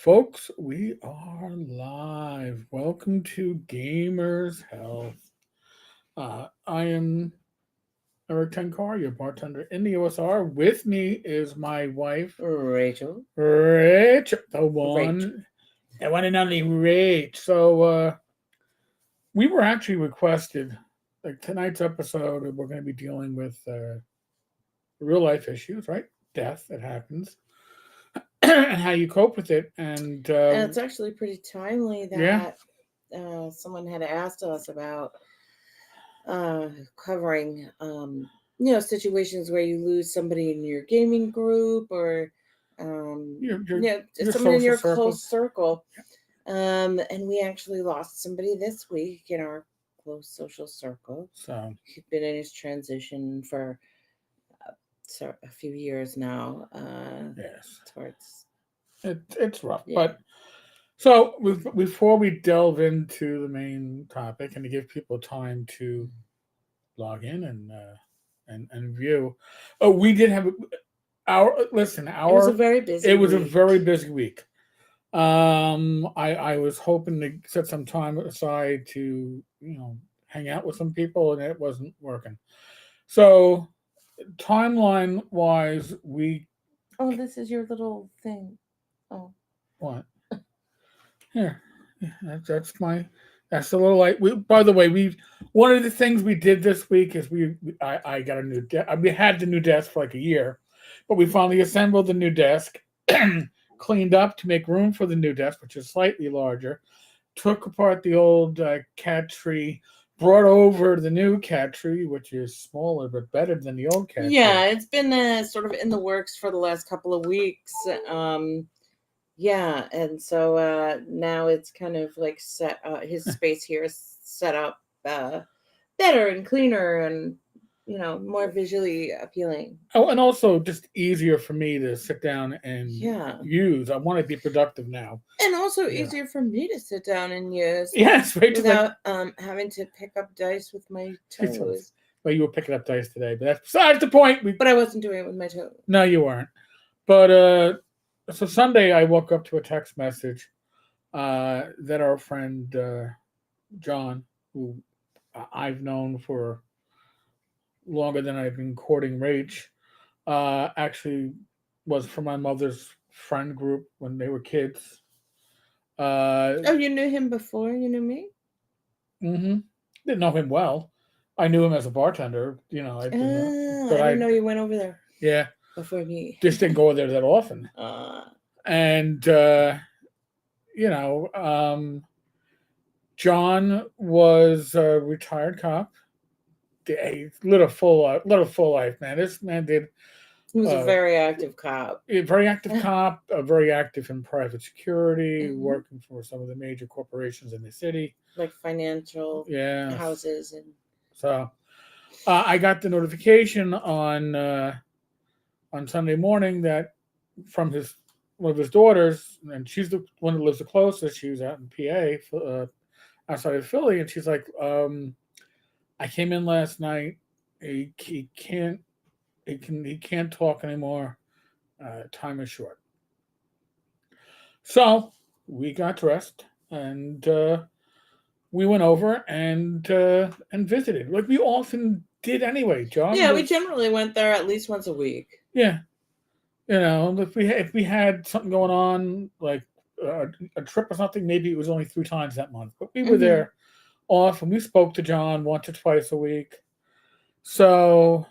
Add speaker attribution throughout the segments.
Speaker 1: Folks, we are live. Welcome to Gamers Health. I am Eric Tenkar, your bartender in the USR. With me is my wife,
Speaker 2: Rachel.
Speaker 1: Rach,
Speaker 2: Rach.
Speaker 1: the one and only Rach. So, we were actually requested, like tonight's episode, we're going to be dealing with real life issues, right? Death that happens, and how you cope with it. And
Speaker 2: And it's actually pretty timely
Speaker 1: yeah,
Speaker 2: that someone had asked us about covering, situations where you lose somebody in your gaming group or,
Speaker 1: your
Speaker 2: someone in
Speaker 1: social
Speaker 2: your close
Speaker 1: circles.
Speaker 2: circle. And we actually lost somebody this week in our close social circle.
Speaker 1: So,
Speaker 2: He'd been in his transition for a few years now,
Speaker 1: yes.
Speaker 2: towards,
Speaker 1: It's rough.
Speaker 2: yeah.
Speaker 1: But so before we delve into the main topic and to give people time to log in and view, oh, we did have our listen.
Speaker 2: It was a
Speaker 1: Our
Speaker 2: very busy
Speaker 1: It was a
Speaker 2: week.
Speaker 1: very busy week. I was hoping to set some time aside to hang out with some people, and it wasn't working. So timeline wise, we
Speaker 2: Oh, this is your little thing. Oh.
Speaker 1: what here. Yeah, that's the little light. By the way, we one of the things we did this week is I got a new desk. We had the new desk for like a year, but we finally assembled the new desk, cleaned up to make room for the new desk, which is slightly larger. Took apart the old cat tree, brought over the new cat tree, which is smaller but better than the old cat
Speaker 2: Yeah,
Speaker 1: tree.
Speaker 2: it's been sort of in the works for the last couple of weeks. Yeah, and so now it's kind of like set. His space here is set up better and cleaner and more visually appealing.
Speaker 1: Oh, and also just easier for me to sit down and
Speaker 2: Yeah,
Speaker 1: use. I want to be productive now.
Speaker 2: and also
Speaker 1: Yeah.
Speaker 2: easier for me to sit down and use
Speaker 1: Yes, Rachel's like,
Speaker 2: without having to pick up dice with my
Speaker 1: well,
Speaker 2: toes.
Speaker 1: you were picking up dice today, but that's besides the point.
Speaker 2: But I wasn't doing it with my toes.
Speaker 1: No, you weren't. But so Sunday I woke up to a text message that our friend John, who I've known for longer than I've been courting Rach, actually was from my mother's friend group when they were kids. Uh,
Speaker 2: Oh, you knew him before you knew me?
Speaker 1: hmm Didn't know him well. I knew him as a bartender.
Speaker 2: Ah,
Speaker 1: But
Speaker 2: I didn't
Speaker 1: I
Speaker 2: know you went over there
Speaker 1: yeah,
Speaker 2: before me.
Speaker 1: just didn't go there that often.
Speaker 2: uh,
Speaker 1: And you know, um, John was a retired cop. He lived a full life, man. This man did
Speaker 2: he was a
Speaker 1: uh,
Speaker 2: very active cop.
Speaker 1: a very active cop, very active in private security,
Speaker 2: Hmm.
Speaker 1: working for some of the major corporations in the city.
Speaker 2: Like financial
Speaker 1: Yes.
Speaker 2: houses and
Speaker 1: So I got the notification on Sunday morning that from his one of his daughters, and she's the one that lives the closest. She was out in PA, outside of Philly, and she's like, "I came in last night. He can't he can't talk anymore. Time is short." So we got dressed and we went over and visited like we often did anyway. John
Speaker 2: yeah, we
Speaker 1: was
Speaker 2: generally went there at least once a week.
Speaker 1: yeah, if we had something going on like a trip or something, maybe it was only 3 times that month, but we were
Speaker 2: Hmm.
Speaker 1: there often. We spoke to John once or twice a week. So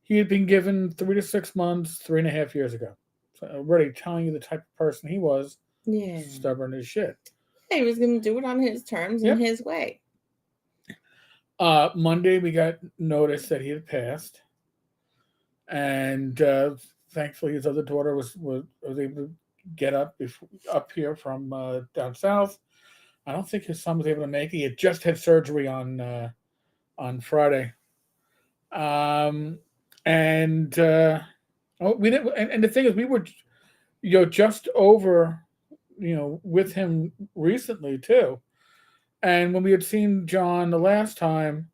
Speaker 1: he had been given 3 to 6 months 3.5 years ago. So already telling you the type of person he was,
Speaker 2: Yeah.
Speaker 1: stubborn as shit.
Speaker 2: Yeah, he was going to do it on his terms and
Speaker 1: Yep.
Speaker 2: his way.
Speaker 1: Monday we got notice that he had passed, and thankfully his other daughter was able to get up here from down south. I don't think his son was able to make it. He had just had surgery on Friday, um, and we didn't. And the thing is, we were just over with him recently too. And when we had seen John the last time,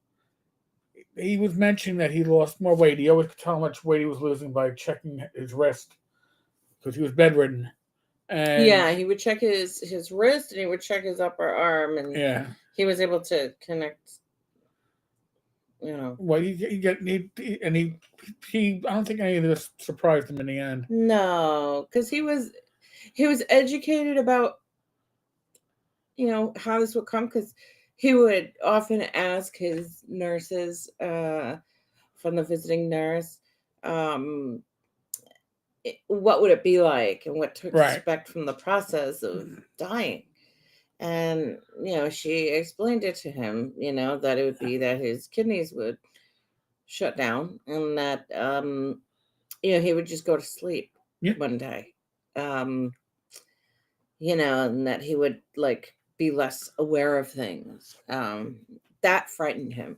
Speaker 1: he was mentioning that he lost more weight. He always could tell how much weight he was losing by checking his wrist because he was bedridden. And
Speaker 2: Yeah, he would check his wrist and he would check his upper arm, and
Speaker 1: yeah,
Speaker 2: he was able to connect. You know,
Speaker 1: well, and he I don't think any of this surprised him in the end.
Speaker 2: no, because he was educated about how this would come, because he would often ask his nurses from the visiting nurse, um, what would it be like and what to
Speaker 1: Right.
Speaker 2: expect from the process of dying. And she explained it to him, that it would be that his kidneys would shut down, and that he would just go to sleep
Speaker 1: Yeah.
Speaker 2: one day. And that he would like be less aware of things. That frightened him.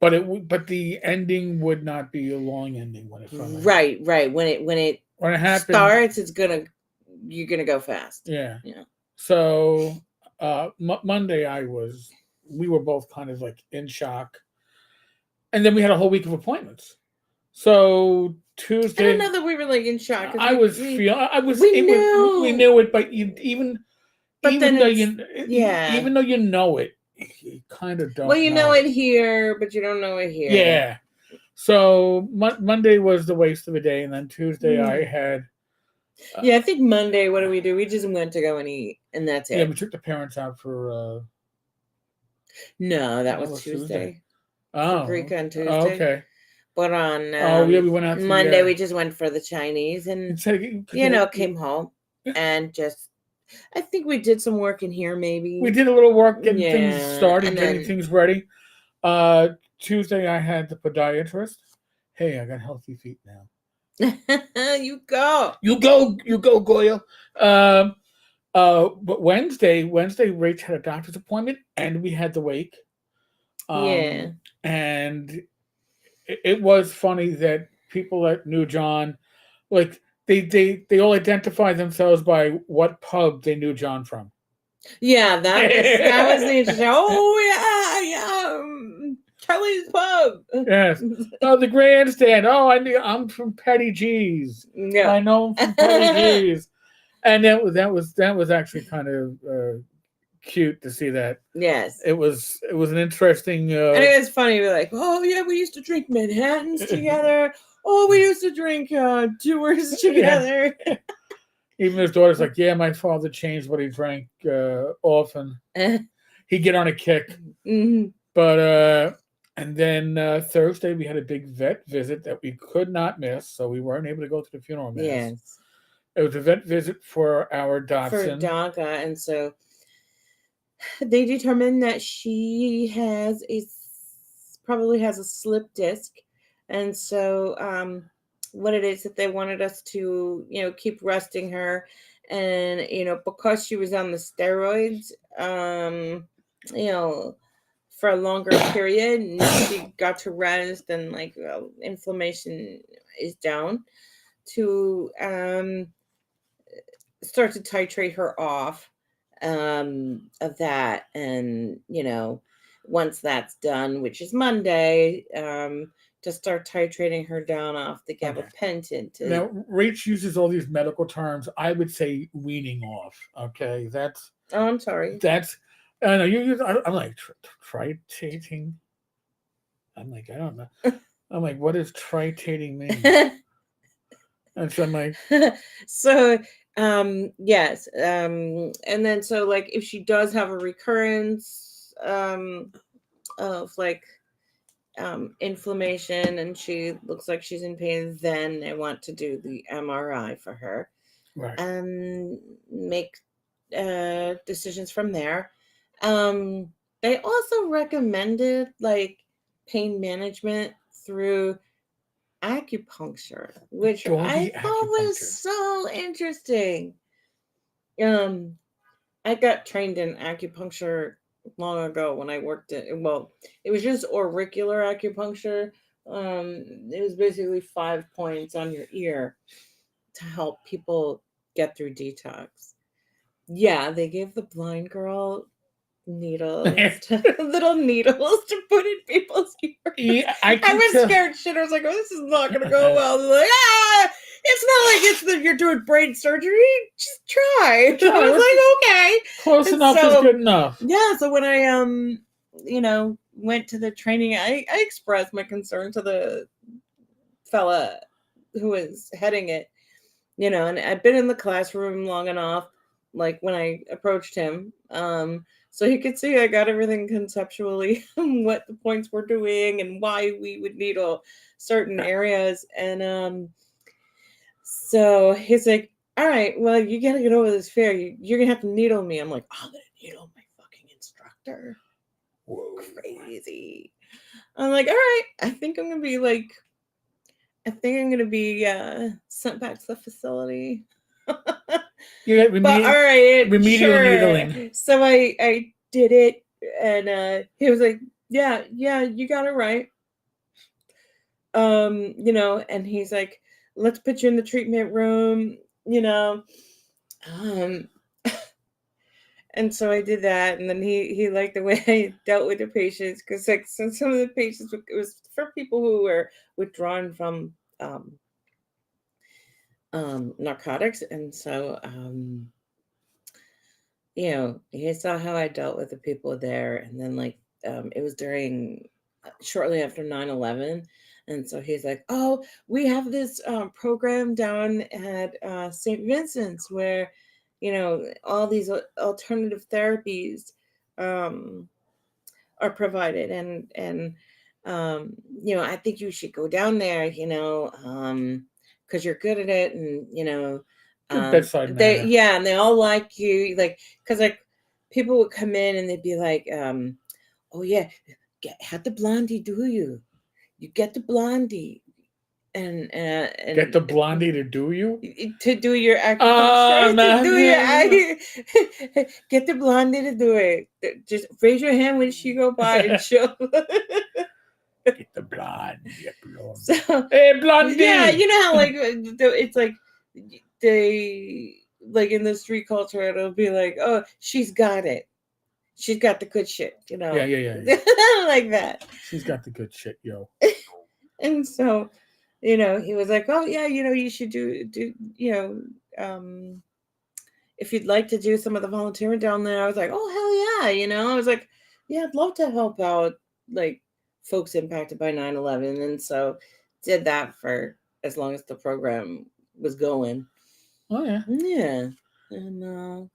Speaker 1: But the ending would not be a long ending when it finally
Speaker 2: Right. When it
Speaker 1: happened.
Speaker 2: starts, you're gonna go fast.
Speaker 1: Yeah.
Speaker 2: Yeah.
Speaker 1: So Monday we were both kind of like in shock, and then we had a whole week of appointments. So Tuesday,
Speaker 2: I don't know that we were like in shock.
Speaker 1: I was. We
Speaker 2: knew
Speaker 1: it, but even though even though you know it, you kind of don't.
Speaker 2: Well, you know it here, but you don't know it here.
Speaker 1: Yeah. So Monday was the waste of a day, and then Tuesday I had.
Speaker 2: Yeah, I think Monday. What do? We just went to go and eat, and that's it.
Speaker 1: Yeah, we took the parents out for.
Speaker 2: No, that was Tuesday.
Speaker 1: Oh,
Speaker 2: Greek on Tuesday.
Speaker 1: Oh, okay.
Speaker 2: But on
Speaker 1: we went out
Speaker 2: Monday. We just went for the Chinese, and came home and just. I think we did some work in here. Maybe
Speaker 1: we did a little work getting things started, getting things ready. Tuesday I had the podiatrist. Hey, I got healthy feet now.
Speaker 2: You go,
Speaker 1: Goyle. But Wednesday, Rach had a doctor's appointment, and we had the wake. And it was funny that people that knew John, like they all identify themselves by what pub they knew John from.
Speaker 2: Yeah, that was the interesting. Oh yeah. Kelly's Pub.
Speaker 1: Yes. Oh, the grandstand. Oh, I'm from Petty G's.
Speaker 2: Yeah.
Speaker 1: I know him from Petty G's. And that was actually kind of cute to see that.
Speaker 2: Yes.
Speaker 1: It was an interesting.
Speaker 2: And it was funny. We're like, oh yeah, we used to drink Manhattans together. Oh, we used to drink Dewars together.
Speaker 1: Yeah. Even his daughter's like, yeah, my father changed what he drank often. He'd get on a kick.
Speaker 2: Mm-hmm.
Speaker 1: But and then Thursday we had a big vet visit that we could not miss, so we weren't able to go to the funeral mass.
Speaker 2: Yes.
Speaker 1: It was a vet visit for our dachshund.
Speaker 2: For Daga, and so they determined that she probably has a slip disc, and so what it is that they wanted us to keep resting her, and because she was on the steroids, for a longer period, and she got to rest, and inflammation is down, to start to titrate her off of that. And once that's done, which is Monday, to start titrating her down off the gabapentin.
Speaker 1: Now, Rach uses all these medical terms. I would say weaning off. Okay, that's.
Speaker 2: Oh, I'm sorry.
Speaker 1: That's. I know you use. I'm like tritating. I'm like, I don't know. I'm like, what does tritating mean? And so I'm like,
Speaker 2: so yes, and then so if she does have a recurrence of inflammation, and she looks like she's in pain, then they want to do the MRI for her,
Speaker 1: right,
Speaker 2: and make decisions from there. They also recommended pain management through acupuncture, which I thought was so interesting. I got trained in acupuncture long ago when I worked it was just auricular acupuncture. It was basically 5 points on your ear to help people get through detox. Yeah, they gave the blind girl little needles to put in people's ears.
Speaker 1: Yeah,
Speaker 2: I was scared shit. I was like, oh, this is not gonna go well. They're like, ah! It's not like you're doing brain surgery. Just try.
Speaker 1: Try.
Speaker 2: I was like, okay.
Speaker 1: Close
Speaker 2: And
Speaker 1: enough is
Speaker 2: so-
Speaker 1: good enough.
Speaker 2: Yeah. So when I went to the training, I expressed my concern to the fella who was heading it, and I'd been in the classroom long enough, like when I approached him, so he could see I got everything conceptually, what the points we're doing and why we would needle certain areas. And so he's like, all right, well, you got to get over this fear. You're going to have to needle me. I'm like, I'm going to needle my fucking instructor.
Speaker 1: Whoa.
Speaker 2: Crazy. I'm like, all right, I think I'm going to be sent back to the facility.
Speaker 1: You got
Speaker 2: But all right,
Speaker 1: remedial
Speaker 2: sure.
Speaker 1: needling.
Speaker 2: So I did it, and he was like, yeah, you got it right. And he's like, let's put you in the treatment room, and so I did that, and then he liked the way I dealt with the patients, because like some of the patients, it was for people who were withdrawn from narcotics, and so he saw how I dealt with the people there, and then it was during shortly after 9/11, and so he's like, oh, we have this program down at St. Vincent's where all these alternative therapies are provided, and I think you should go down there, because you're good at it, and
Speaker 1: bedside manner.
Speaker 2: and they all like you, like, because like people would come in and they'd be like, oh yeah, have the blondie do you get the blondie and
Speaker 1: Get the blondie to do you?
Speaker 2: to do your acupuncture,
Speaker 1: man,
Speaker 2: to do your get the blondie to do it. Just raise your hand when she go by and she'll
Speaker 1: Get the blondie.
Speaker 2: So,
Speaker 1: Hey, blondie.
Speaker 2: yeah, you know how like it's like they like in the street culture, it'll be like, oh, she's got it. She's got the good shit,
Speaker 1: Yeah.
Speaker 2: like that.
Speaker 1: She's got the good shit, yo.
Speaker 2: And so, he was like, oh yeah, you should do if you'd like to do some of the volunteering down there. I was like, oh hell yeah, I was like, yeah, I'd love to help out like folks impacted by 9/11, and so did that for as long as the program was going.
Speaker 1: Oh yeah.
Speaker 2: And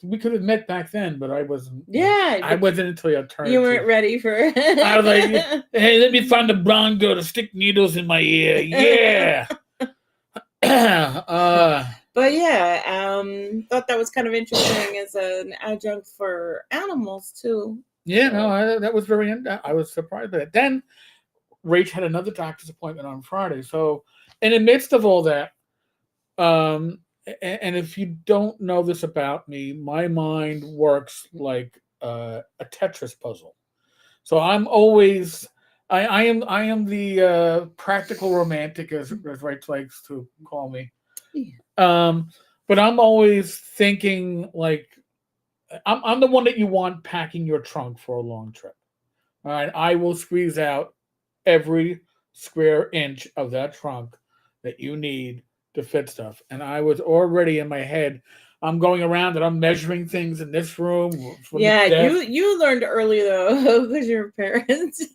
Speaker 1: we could have met back then, but I wasn't.
Speaker 2: Yeah,
Speaker 1: I wasn't until your turn.
Speaker 2: You weren't ready for it.
Speaker 1: I was like, hey, let me find a blonde girl to stick needles in my ear. Yeah.
Speaker 2: But yeah, thought that was kind of interesting as an adjunct for animals too.
Speaker 1: Yeah, no, that was very. I was surprised by that. Then Rach had another doctor's appointment on Friday. So, in the midst of all that, and if you don't know this about me, my mind works like a Tetris puzzle. So I'm always, I am the practical romantic, as Rach likes to call me.
Speaker 2: Yeah.
Speaker 1: But I'm always thinking like, I'm the one that you want packing your trunk for a long trip. All right, I will squeeze out every square inch of that trunk that you need to fit stuff. And I was already in my head, I'm going around and I'm measuring things in this room.
Speaker 2: Yeah, you learned early though, because your parents.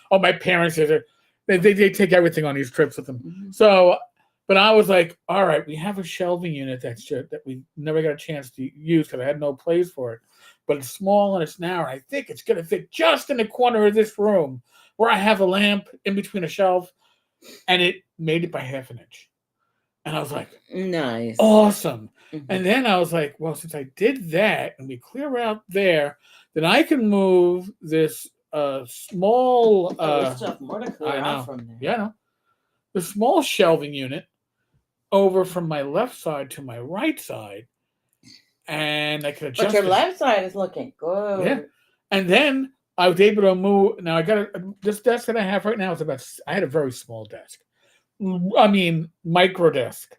Speaker 1: Oh, my parents they take everything on these trips with them. Mm-hmm. So, but I was like, all right, we have a shelving unit that we never got a chance to use because I had no place for it. But it's small and it's narrow. I think it's going to fit just in the corner of this room where I have a lamp in between a shelf, and it made it by half an inch. And I was like,
Speaker 2: nice.
Speaker 1: Awesome. Mm-hmm. And then I was like, well, since I did that and we clear out there, then I can move this small...
Speaker 2: there's stuff more to clear out from there.
Speaker 1: Yeah, I know. The small shelving unit over from my left side to my right side. And I could adjust.
Speaker 2: But your left side is looking good.
Speaker 1: Yeah. And then I was able to move. Now I got this desk that I have right now is I had a very small desk. I mean, micro desk,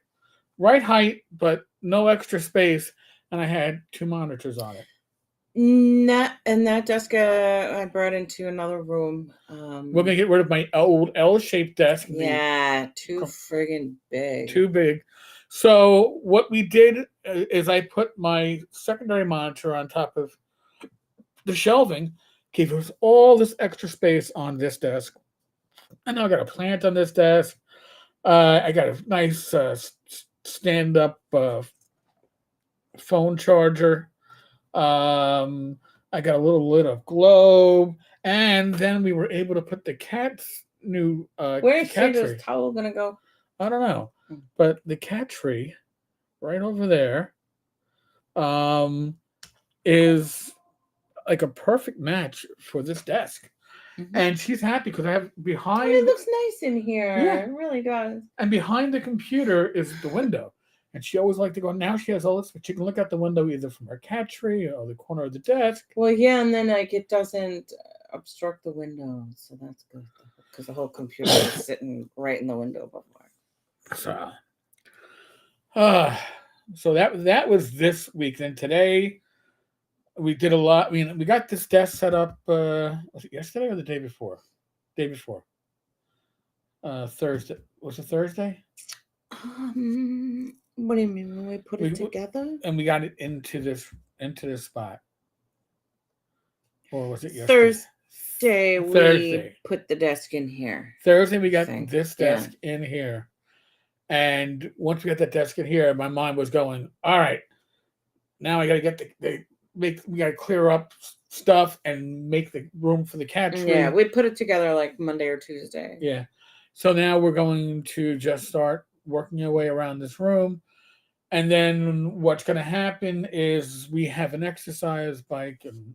Speaker 1: right height, but no extra space. And I had 2 monitors on it.
Speaker 2: Not and that desk I brought into another room.
Speaker 1: We're gonna get rid of my old L-shaped desk.
Speaker 2: Yeah, too friggin' big.
Speaker 1: Too big. So what we did is I put my secondary monitor on top of the shelving, gave us all this extra space on this desk. And now I got a plant on this desk. I got a nice stand-up phone charger. I got a little lit of globe, and then we were able to put the cat's new
Speaker 2: Where's
Speaker 1: cat tree.
Speaker 2: Sandra's towel gonna go?
Speaker 1: I don't know, but the cat tree right over there is like a perfect match for this desk. And she's happy because I have behind.
Speaker 2: It looks nice in here.
Speaker 1: Yeah.
Speaker 2: It really does.
Speaker 1: And behind the computer is the window. And she always liked to go. Now she has all this, but she can look out the window either from her cat tree or the corner of the desk.
Speaker 2: Well, yeah, and then like it doesn't obstruct the window, so that's good because the whole computer is sitting right in the window before.
Speaker 1: So that was this week. Then today we did a lot. I mean, we got this desk set up. Was it yesterday or the day before? Day before. Thursday. Was it Thursday?
Speaker 2: What do you mean when we put it together?
Speaker 1: And we got it into this spot. Or was it yesterday?
Speaker 2: Thursday we put the desk in here.
Speaker 1: Thursday we got this desk in here. And once we got that desk in here, my mind was going, all right, now I got to get we got to clear up stuff and make the room for the cat tree.
Speaker 2: Yeah, we put it together like Monday or Tuesday.
Speaker 1: Yeah. So now we're going to just start working our way around this room. And then what's going to happen is we have an exercise bike and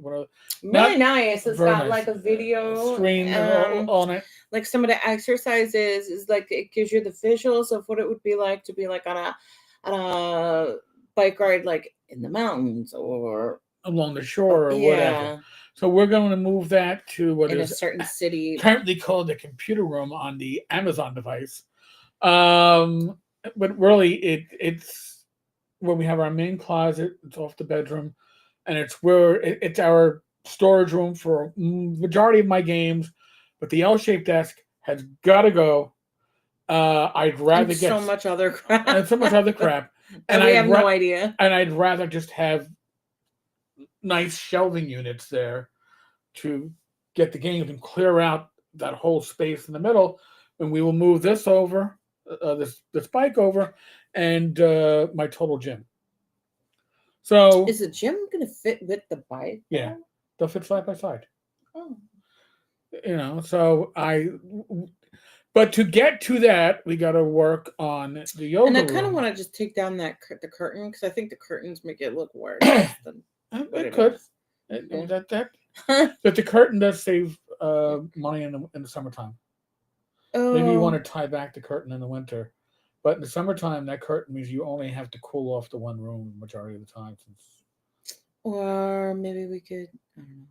Speaker 2: really nice. It's got like a video
Speaker 1: screen on it.
Speaker 2: Like some of the exercises is like it gives you the visuals of what it would be like to be like on a bike ride, like in the mountains or
Speaker 1: along the shore or whatever. So we're going to move that to what is
Speaker 2: a certain city,
Speaker 1: currently called the computer room on the Amazon device. But really, it's where we have our main closet. It's off the bedroom, and it's where it's our storage room for majority of my games. But the L-shaped desk has got to go. I'd rather get
Speaker 2: so much other crap.
Speaker 1: And so much other crap.
Speaker 2: And we have no idea.
Speaker 1: And I'd rather just have nice shelving units there to get the games and clear out that whole space in the middle. And we will move this over, this bike over, and my total gym. So
Speaker 2: is the gym going to fit with the bike?
Speaker 1: Yeah, they'll fit side by side.
Speaker 2: Oh.
Speaker 1: So but to get to that, we got to work on the yoga.
Speaker 2: And I kind of want to just take down the curtain because I think the curtains make it look worse.
Speaker 1: It could. But the curtain does save money in the summertime.
Speaker 2: Oh.
Speaker 1: Maybe you want to tie back the curtain in the winter, but in the summertime, that curtain means you only have to cool off the one room the majority of the time.
Speaker 2: Or maybe we could, I don't know.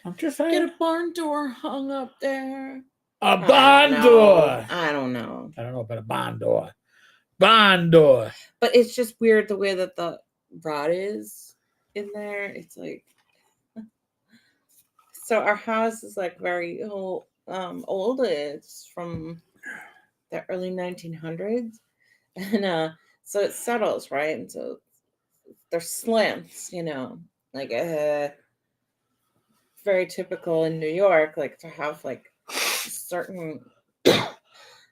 Speaker 1: I'm just saying.
Speaker 2: Get a barn door hung up there.
Speaker 1: A barn door.
Speaker 2: I don't know.
Speaker 1: I don't know about a barn door. Barn door.
Speaker 2: But it's just weird the way that the rod is in there. It's like, so our house is like very old. It's from the early 1900s, and so it settles right, and so there's slants, like very typical in New York, like to have like certain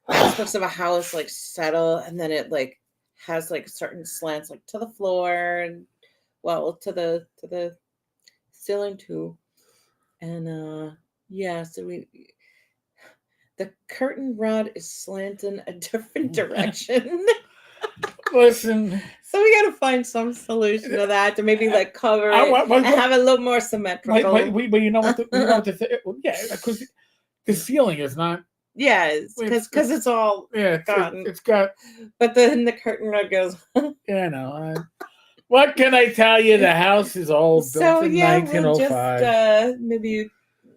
Speaker 2: aspects of a house like settle, and then it like has like certain slants like to the floor and to the ceiling too, and so the curtain rod is slanting a different direction.
Speaker 1: Listen.
Speaker 2: So we got to find some solution to that to maybe like cover it and have it a little more symmetrical.
Speaker 1: But you know what because the ceiling is not.
Speaker 2: Yeah, because it's all
Speaker 1: it's got.
Speaker 2: But then the curtain rod goes.
Speaker 1: Yeah, no. What can I tell you? The house is all built in 1905.
Speaker 2: We'll just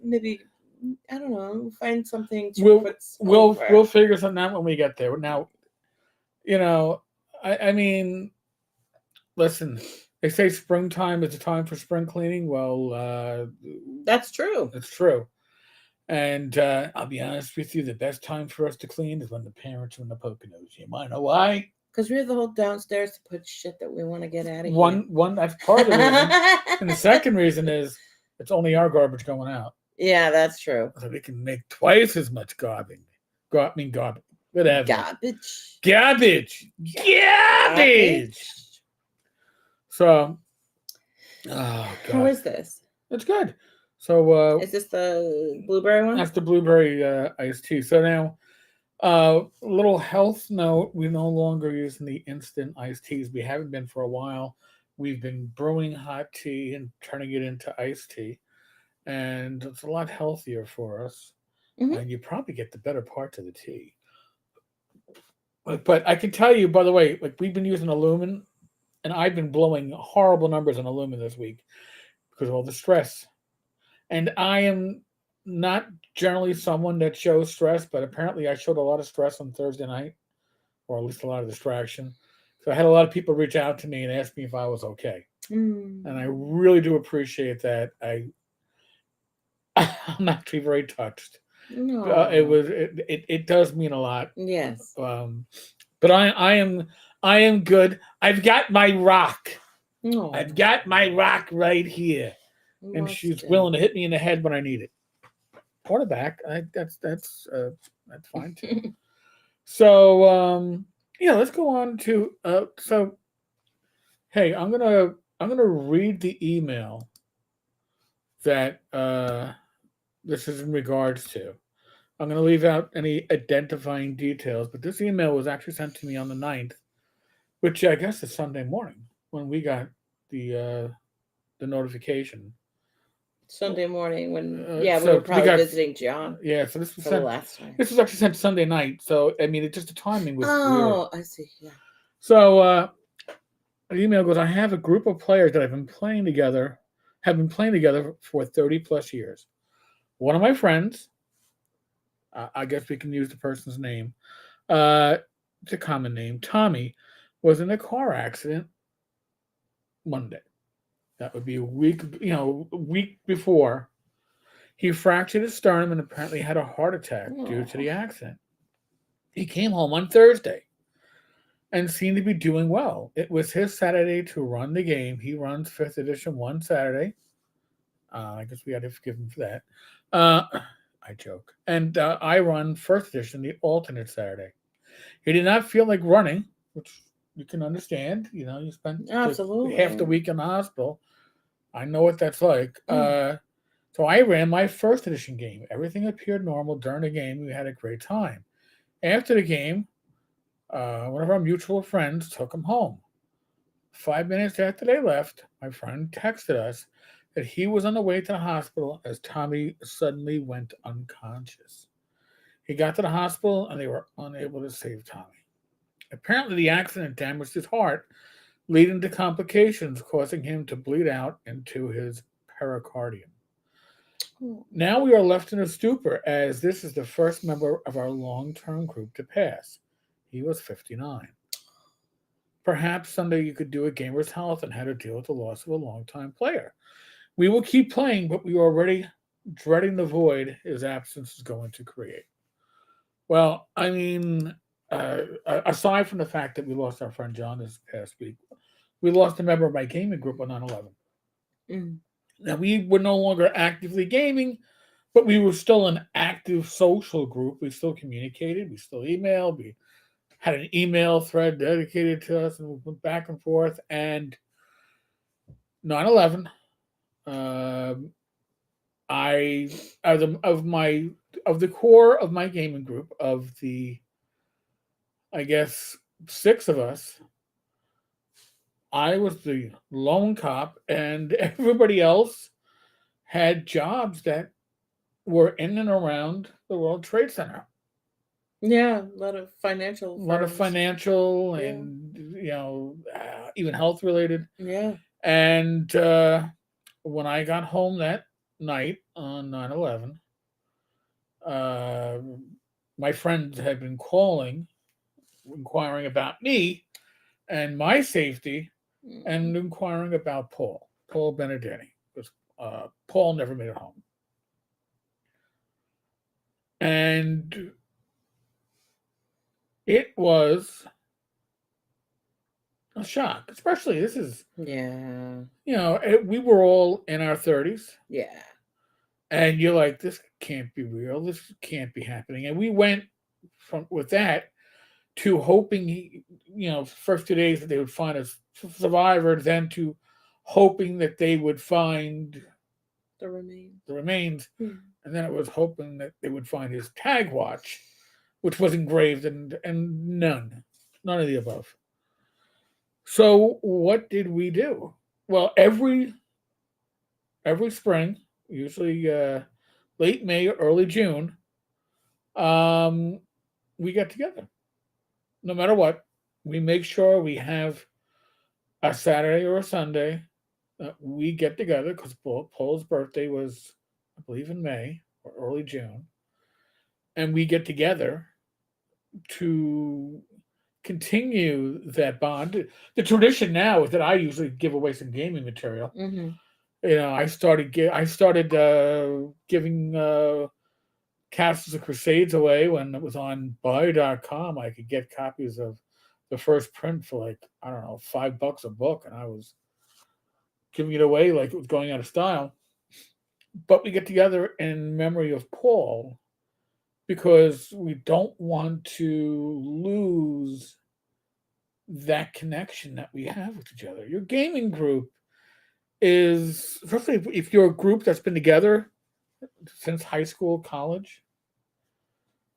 Speaker 2: maybe. I don't know. Find something.
Speaker 1: We'll figure something out when we get there. Now, I mean, listen. They say springtime is a time for spring cleaning. Well,
Speaker 2: That's true.
Speaker 1: it's true. And I'll be honest with you, the best time for us to clean is when the parents are in the Poconos. You might know why?
Speaker 2: Because we have the whole downstairs to put shit that we want to get out of
Speaker 1: One that's part of the reason. And the
Speaker 2: here.
Speaker 1: second reason is it's only our garbage going out.
Speaker 2: Yeah, that's true.
Speaker 1: So we can make twice as much garbage. Garbage. Whatever.
Speaker 2: Garbage.
Speaker 1: Garbage. So, oh
Speaker 2: Who
Speaker 1: god,
Speaker 2: is this?
Speaker 1: it's good. So
Speaker 2: Is this the blueberry one?
Speaker 1: that's the blueberry iced tea. So now, little health note: we're no longer using the instant iced teas. We haven't been for a while. We've been brewing hot tea and turning it into iced tea, and it's a lot healthier for us.
Speaker 2: Mhm.
Speaker 1: And you probably get the better parts of the tea. But I can tell you, by the way, like we've been using aluminum, and I've been blowing horrible numbers on aluminum this week because of all the stress. And I am not generally someone that shows stress, but apparently I showed a lot of stress on Thursday night, or at least a lot of distraction. So I had a lot of people reach out to me and ask me if I was okay, and I
Speaker 2: Mm.
Speaker 1: really do appreciate that. I'm actually very touched.
Speaker 2: No.
Speaker 1: It does mean a lot.
Speaker 2: Yes.
Speaker 1: But I am good. I've got my rock.
Speaker 2: No.
Speaker 1: I've got my rock right here, and she's willing to hit me in the head when I need it. Or the back. That's fine too. So yeah, let's go on to so hey, I'm gonna read the email that this is in regards to. I'm going to leave out any identifying details, but this email was actually sent to me on the 9th, which I guess is Sunday morning when we got the notification.
Speaker 2: Sunday morning when we
Speaker 1: So
Speaker 2: were probably visiting John
Speaker 1: Yeah, so this was
Speaker 2: for the
Speaker 1: sent.
Speaker 2: last time.
Speaker 1: This was actually sent Sunday night, so I mean, it just the timing was weird.
Speaker 2: Oh, I see. Yeah.
Speaker 1: So the email goes: I have a group of players that have been playing together for 30 plus years. One of my friends, I guess we can use the person's name. It's a common name. Tommy was in a car accident Monday. That would be a week before. He fractured his sternum and apparently had a heart attack due to the accident. He came home on Thursday and seemed to be doing well. It was his Saturday to run the game. He runs 5th edition one Saturday. I guess we got to forgive him for that. I joke. And I run 1st edition the alternate Saturday. He did not feel like running, which you can understand. You know, you spent
Speaker 2: Absolutely
Speaker 1: half the week in the hospital. I know what that's like. So I ran my 1st edition game. Everything appeared normal during the game. We had a great time. After the game, one of our mutual friends took him home. 5 minutes after they left, my friend texted us that he was on the way to the hospital as Tommy suddenly went unconscious. He got to the hospital and they were unable to save Tommy. Apparently, the accident damaged his heart, leading to complications, causing him to bleed out into his pericardium. Now we are left in a stupor as this is the first member of our long term group to pass. He was 59. Perhaps someday you could do a gamer's health and how to deal with the loss of a longtime player. We will keep playing, but we are already dreading the void his absence is going to create. Well, I mean, aside from the fact that we lost our friend John this past week, we lost a member of my gaming group on 9/11. Now, we were no longer actively gaming, but we were still an active social group. We still communicated, we still emailed, we had an email thread dedicated to us, and we went back and forth. And 9/11, I of the core of my gaming group, of the, I guess, 6 of us, I was the lone cop, and everybody else had jobs that were in and around the World Trade Center.
Speaker 2: Yeah, a lot of financial
Speaker 1: A lot of
Speaker 2: firms.
Speaker 1: financial
Speaker 2: Yeah.
Speaker 1: and even health related.
Speaker 2: Yeah.
Speaker 1: And when I got home that night on 9/11, my friends had been calling, inquiring about me and my safety. and inquiring about Paul Benedetti, because Paul never made it home. And it was a shock, especially this is,
Speaker 2: Yeah.
Speaker 1: we were all in our 30s,
Speaker 2: Yeah.
Speaker 1: and you're like, this can't be real. This can't be happening. And we went with that to hoping, first 2 days that they would find a survivor, then to hoping that they would find
Speaker 2: The remains.
Speaker 1: the remains,
Speaker 2: Hmm.
Speaker 1: and then it was hoping that they would find his tag watch, which was engraved, and none of the above. So what did we do? Well, every spring, usually late May or early June, we get together. No matter what, we make sure we have a Saturday or a Sunday. We get together because Paul's birthday was, I believe, in May or early June, and we get together to continue that bond. The tradition now is that I usually give away some gaming material.
Speaker 2: Mm-hmm.
Speaker 1: I started giving Castles of Crusades away when it was on buy.com. I could get copies of the first print for like, I don't know, $5 a book, and I was giving it away like it was going out of style. But we get together in memory of Paul because we don't want to lose that connection that we have with each other. Your gaming group is, especially if you're a group that's been together since high school, college.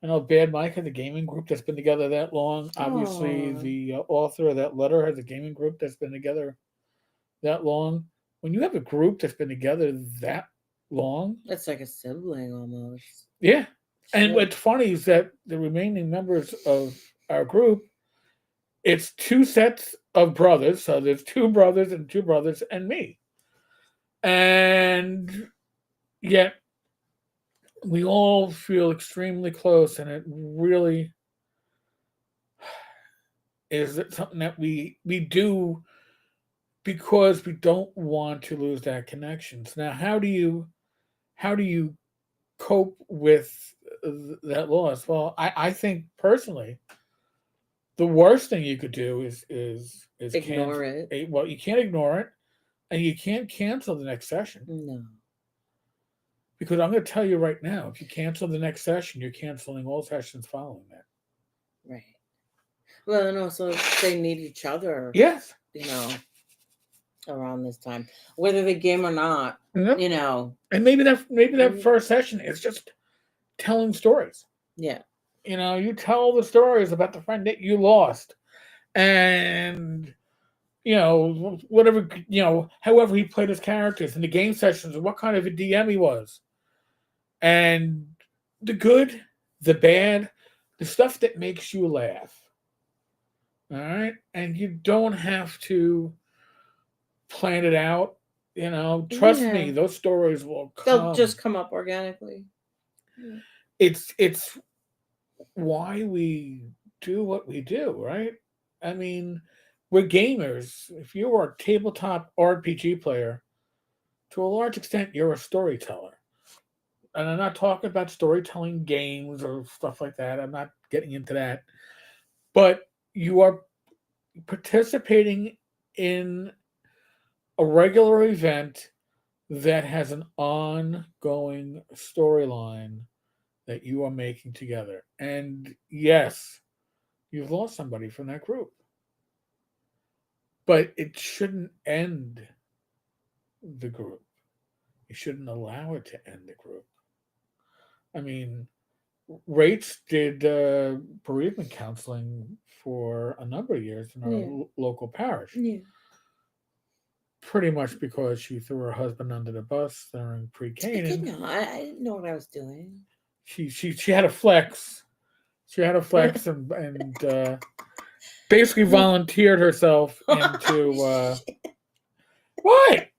Speaker 1: I know Bad Mike has a gaming group that's been together that long. Obviously, the author of that letter has a gaming group that's been together that long. When you have a group that's been together that long,
Speaker 2: it's like a sibling almost.
Speaker 1: Yeah. And what's funny is that the remaining members of our group, it's 2 sets of brothers. So there's 2 brothers and me. And yet we all feel extremely close, and it really is something that we do because we don't want to lose that connection. So now how do you cope with that loss? Well, I think personally, the worst thing you could do is
Speaker 2: ignore it.
Speaker 1: Well, you can't ignore it, and you can't cancel the next session.
Speaker 2: No.
Speaker 1: Because I'm going to tell you right now, if you cancel the next session, you're canceling all sessions following that.
Speaker 2: Right. Well, and also they need each other.
Speaker 1: Yes.
Speaker 2: Around this time, whether they game or not.
Speaker 1: Yep. And maybe that first session is just telling stories.
Speaker 2: Yeah.
Speaker 1: You tell the stories about the friend that you lost, and whatever, however he played his characters in the game sessions, and what kind of a DM he was, and the good, the bad, the stuff that makes you laugh. All right, and you don't have to plan it out. Trust me, those stories will come.
Speaker 2: They'll just come up organically.
Speaker 1: Yeah. It's why we do what we do, right? I mean, we're gamers. If you are a tabletop RPG player, to a large extent, you're a storyteller. And I'm not talking about storytelling games or stuff like that. I'm not getting into that. But you are participating in a regular event that has an ongoing storyline that you are making together. And yes, you've lost somebody from that group. But it shouldn't end the group. You shouldn't allow it to end the group. I mean, Rates did bereavement counseling for a number of years in our local parish.
Speaker 2: Yeah.
Speaker 1: Pretty much because she threw her husband under the bus during pre-K.
Speaker 2: I didn't know what I was doing.
Speaker 1: She had a flex. She had a flex and basically volunteered herself into what?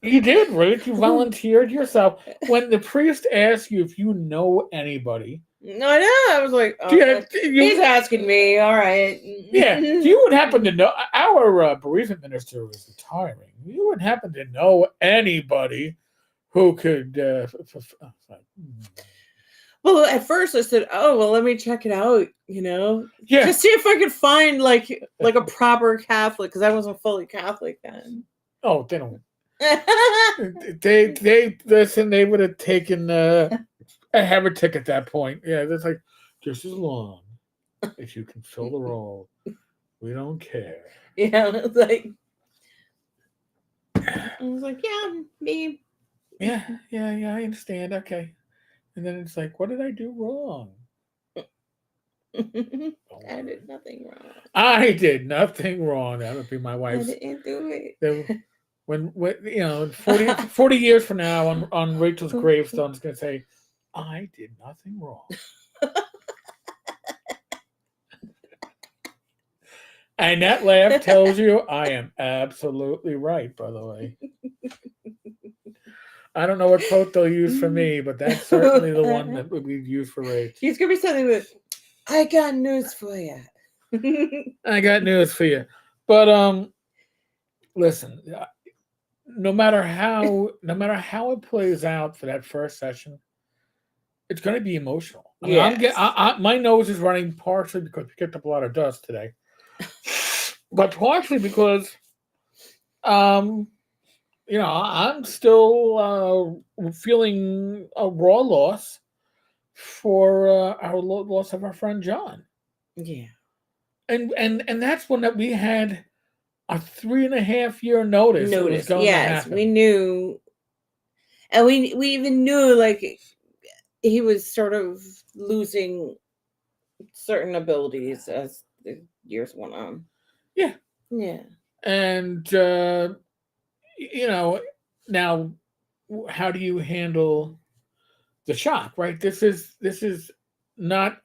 Speaker 1: You did, right? You volunteered yourself. When the priest asks you if you know anybody
Speaker 2: No, I know. I was like, oh,
Speaker 1: Yeah,
Speaker 2: he's asking me. All right.
Speaker 1: yeah. You would happen to know our bereavement minister is retiring. You would happen to know anybody who could.
Speaker 2: Well, at first I said, "Oh, well, let me check it out."
Speaker 1: Yeah.
Speaker 2: Just see if I could find like a proper Catholic, because I wasn't fully Catholic then.
Speaker 1: Oh, they don't. They listen. They would have taken a heretic at that point. Yeah, that's like just as long as you can fill the role, we don't care.
Speaker 2: Yeah, it's like I was like, yeah, me.
Speaker 1: Yeah, I understand. Okay, and then it's like, what did I do wrong?
Speaker 2: I did nothing wrong.
Speaker 1: I did nothing wrong. That would be my
Speaker 2: I
Speaker 1: wife's.
Speaker 2: didn't do it.
Speaker 1: When 40 years from now on Rachel's gravestone, it's gonna say, I did nothing wrong. And that laugh tells you I am absolutely right, by the way. I don't know what quote they'll use for me, but that's certainly the one that we'd use for Rach.
Speaker 2: He's gonna be something with, I got news for you.
Speaker 1: I got news for you. But listen, no matter how it plays out for that first session, it's going to be emotional. I mean,
Speaker 2: Yes.
Speaker 1: my nose is running partially because we kicked up a lot of dust today, but partially because, I'm still feeling a raw loss for our loss of our friend John,
Speaker 2: Yeah.
Speaker 1: and that's one that we had a 3.5-year notice. It was going to
Speaker 2: Yes,
Speaker 1: happen.
Speaker 2: we knew, and we even knew like he was sort of losing certain abilities as the years went on.
Speaker 1: Yeah.
Speaker 2: Yeah.
Speaker 1: And now how do you handle the shock, right? This is not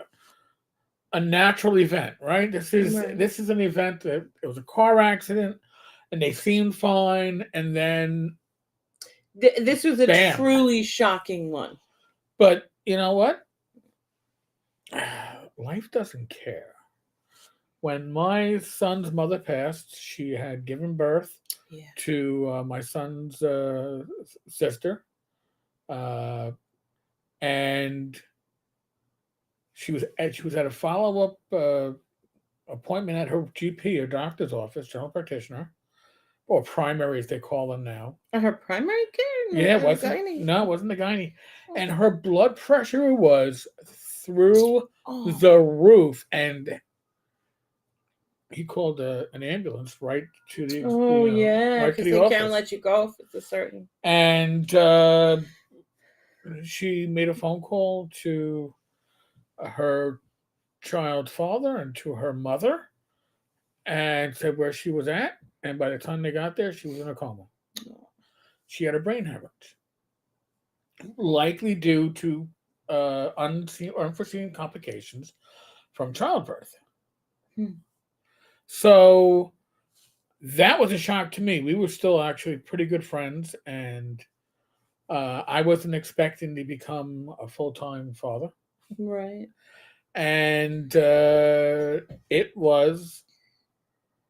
Speaker 1: a natural event, right? This is an event that it was a car accident and they seemed fine, and then
Speaker 2: this was a
Speaker 1: bam.
Speaker 2: truly shocking one.
Speaker 1: But you know what? Life doesn't care. When my son's mother passed, she had given birth to my son's sister, and she was at a follow-up appointment at her GP, her doctor's office, general practitioner, or primary as they call them now.
Speaker 2: At her primary care?
Speaker 1: Yeah, it wasn't the gynae. And her blood pressure was through the roof, and he called an ambulance right to the
Speaker 2: right to the office. They can't let you go if it's a certain.
Speaker 1: And she made a phone call to her child's father and to her mother, and said where she was at. And by the time they got there, she was in a coma. She had a brain hemorrhage, likely due to unforeseen complications from childbirth. So that was a shock to me. We were still actually pretty good friends, and I wasn't expecting to become a full-time father.
Speaker 2: Right.
Speaker 1: And it was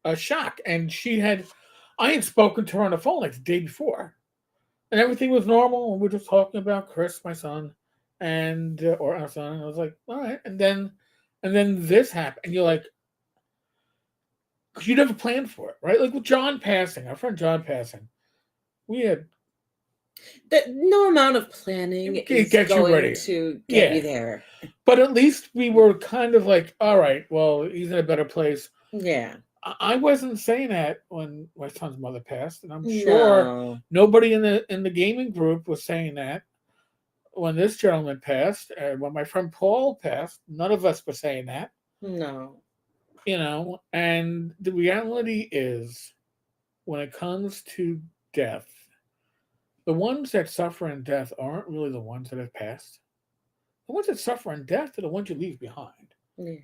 Speaker 1: a shock. And I had spoken to her on the phone like the day before, and everything was normal. And we were just talking about Chris, my son, or our son. And I was like, all right. And then this happened, and you're like, because you never planned for it, right? Like with John passing, our friend John passing, we had
Speaker 2: no amount of planning is going to get you there.
Speaker 1: But at least we were kind of like, all right, well, he's in a better place.
Speaker 2: Yeah.
Speaker 1: I wasn't saying that when my son's mother passed, and I'm sure nobody in the gaming group was saying that when this gentleman passed. When my friend Paul passed, none of us were saying that.
Speaker 2: No.
Speaker 1: And the reality is, when it comes to death, the ones that suffer in death aren't really the ones that have passed. The ones that suffer in death are the ones you leave behind.
Speaker 2: Yeah.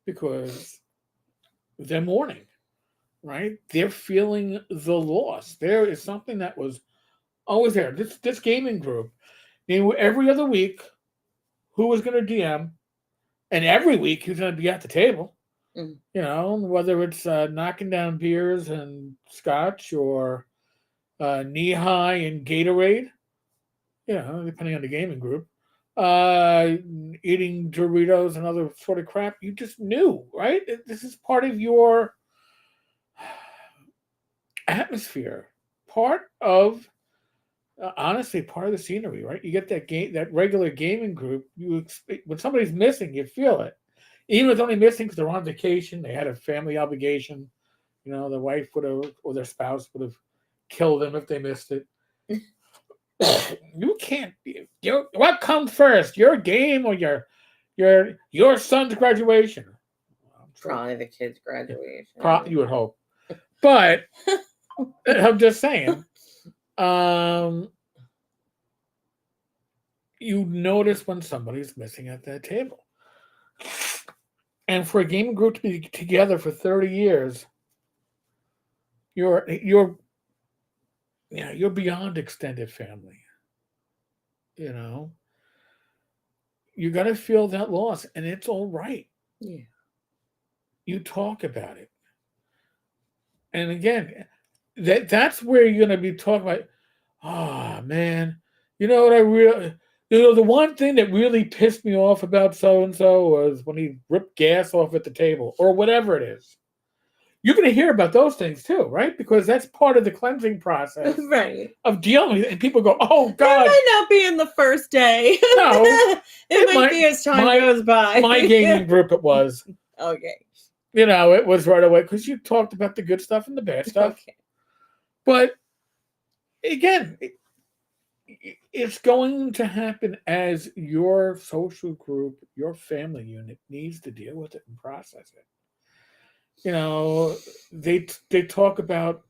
Speaker 1: Because they're mourning, right? They're feeling the loss. There is something that was always there. This gaming group, they knew every other week who was going to DM, And every week he's going to be at the table.
Speaker 2: Mm.
Speaker 1: You know, whether it's knocking down beers and scotch or knee high and Gatorade, you know, depending on the gaming group, eating Doritos and other sort of crap. You just knew, right? This is part of your atmosphere, part of honestly part of the scenery, right? You get that regular gaming group. When somebody's missing, you feel it. Even if it's only missing because they're on vacation, they had a family obligation. You know, the wife would have or their spouse would have killed them if they missed it. You can't. What comes first, your game or your son's graduation?
Speaker 2: Probably the kid's graduation.
Speaker 1: You would hope, but I'm just saying. You notice when somebody's missing at that table, and for a gaming group to be together for 30 years, you're beyond extended family. You know, you're gonna feel that loss, and it's all right.
Speaker 2: Yeah.
Speaker 1: You talk about it, and again, that's where you're gonna be talking about. Oh man, you know what I really. The one thing that really pissed me off about so and so was when he ripped gas off at the table or whatever it is. You're going to hear about those things too, right? Because that's part of the cleansing process,
Speaker 2: right?
Speaker 1: Of dealing with it. And people go, "Oh God!"
Speaker 2: It might not be in the first day.
Speaker 1: No,
Speaker 2: it might be as time goes by.
Speaker 1: My gaming group, it was
Speaker 2: okay.
Speaker 1: You know, it was right away because you talked about the good stuff and the bad stuff.
Speaker 2: Okay.
Speaker 1: But again, it's going to happen as your social group, your family unit needs to deal with it and process it. You know, they talk about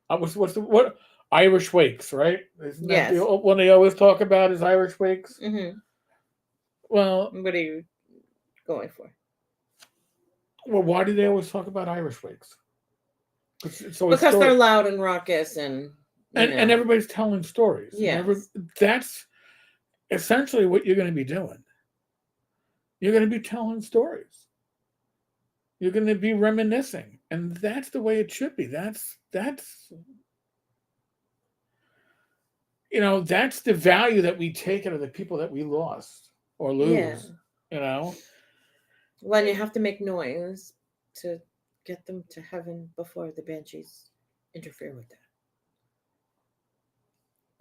Speaker 1: what Irish wakes, right? Isn't that
Speaker 2: Yes.
Speaker 1: the one they always talk about is Irish wakes?
Speaker 2: Mm-hmm.
Speaker 1: Well,
Speaker 2: what are you going for?
Speaker 1: Well, why do they always talk about Irish wakes?
Speaker 2: Because they're loud and raucous and
Speaker 1: everybody's telling stories.
Speaker 2: Yes.
Speaker 1: That's essentially what you're going to be doing. You're going to be telling stories. You're going to be reminiscing, and that's the way it should be. That's that's the value that we take out of the people that we lost or lose.
Speaker 2: Yeah. When you have to make noise to get them to heaven before the banshees interfere with that.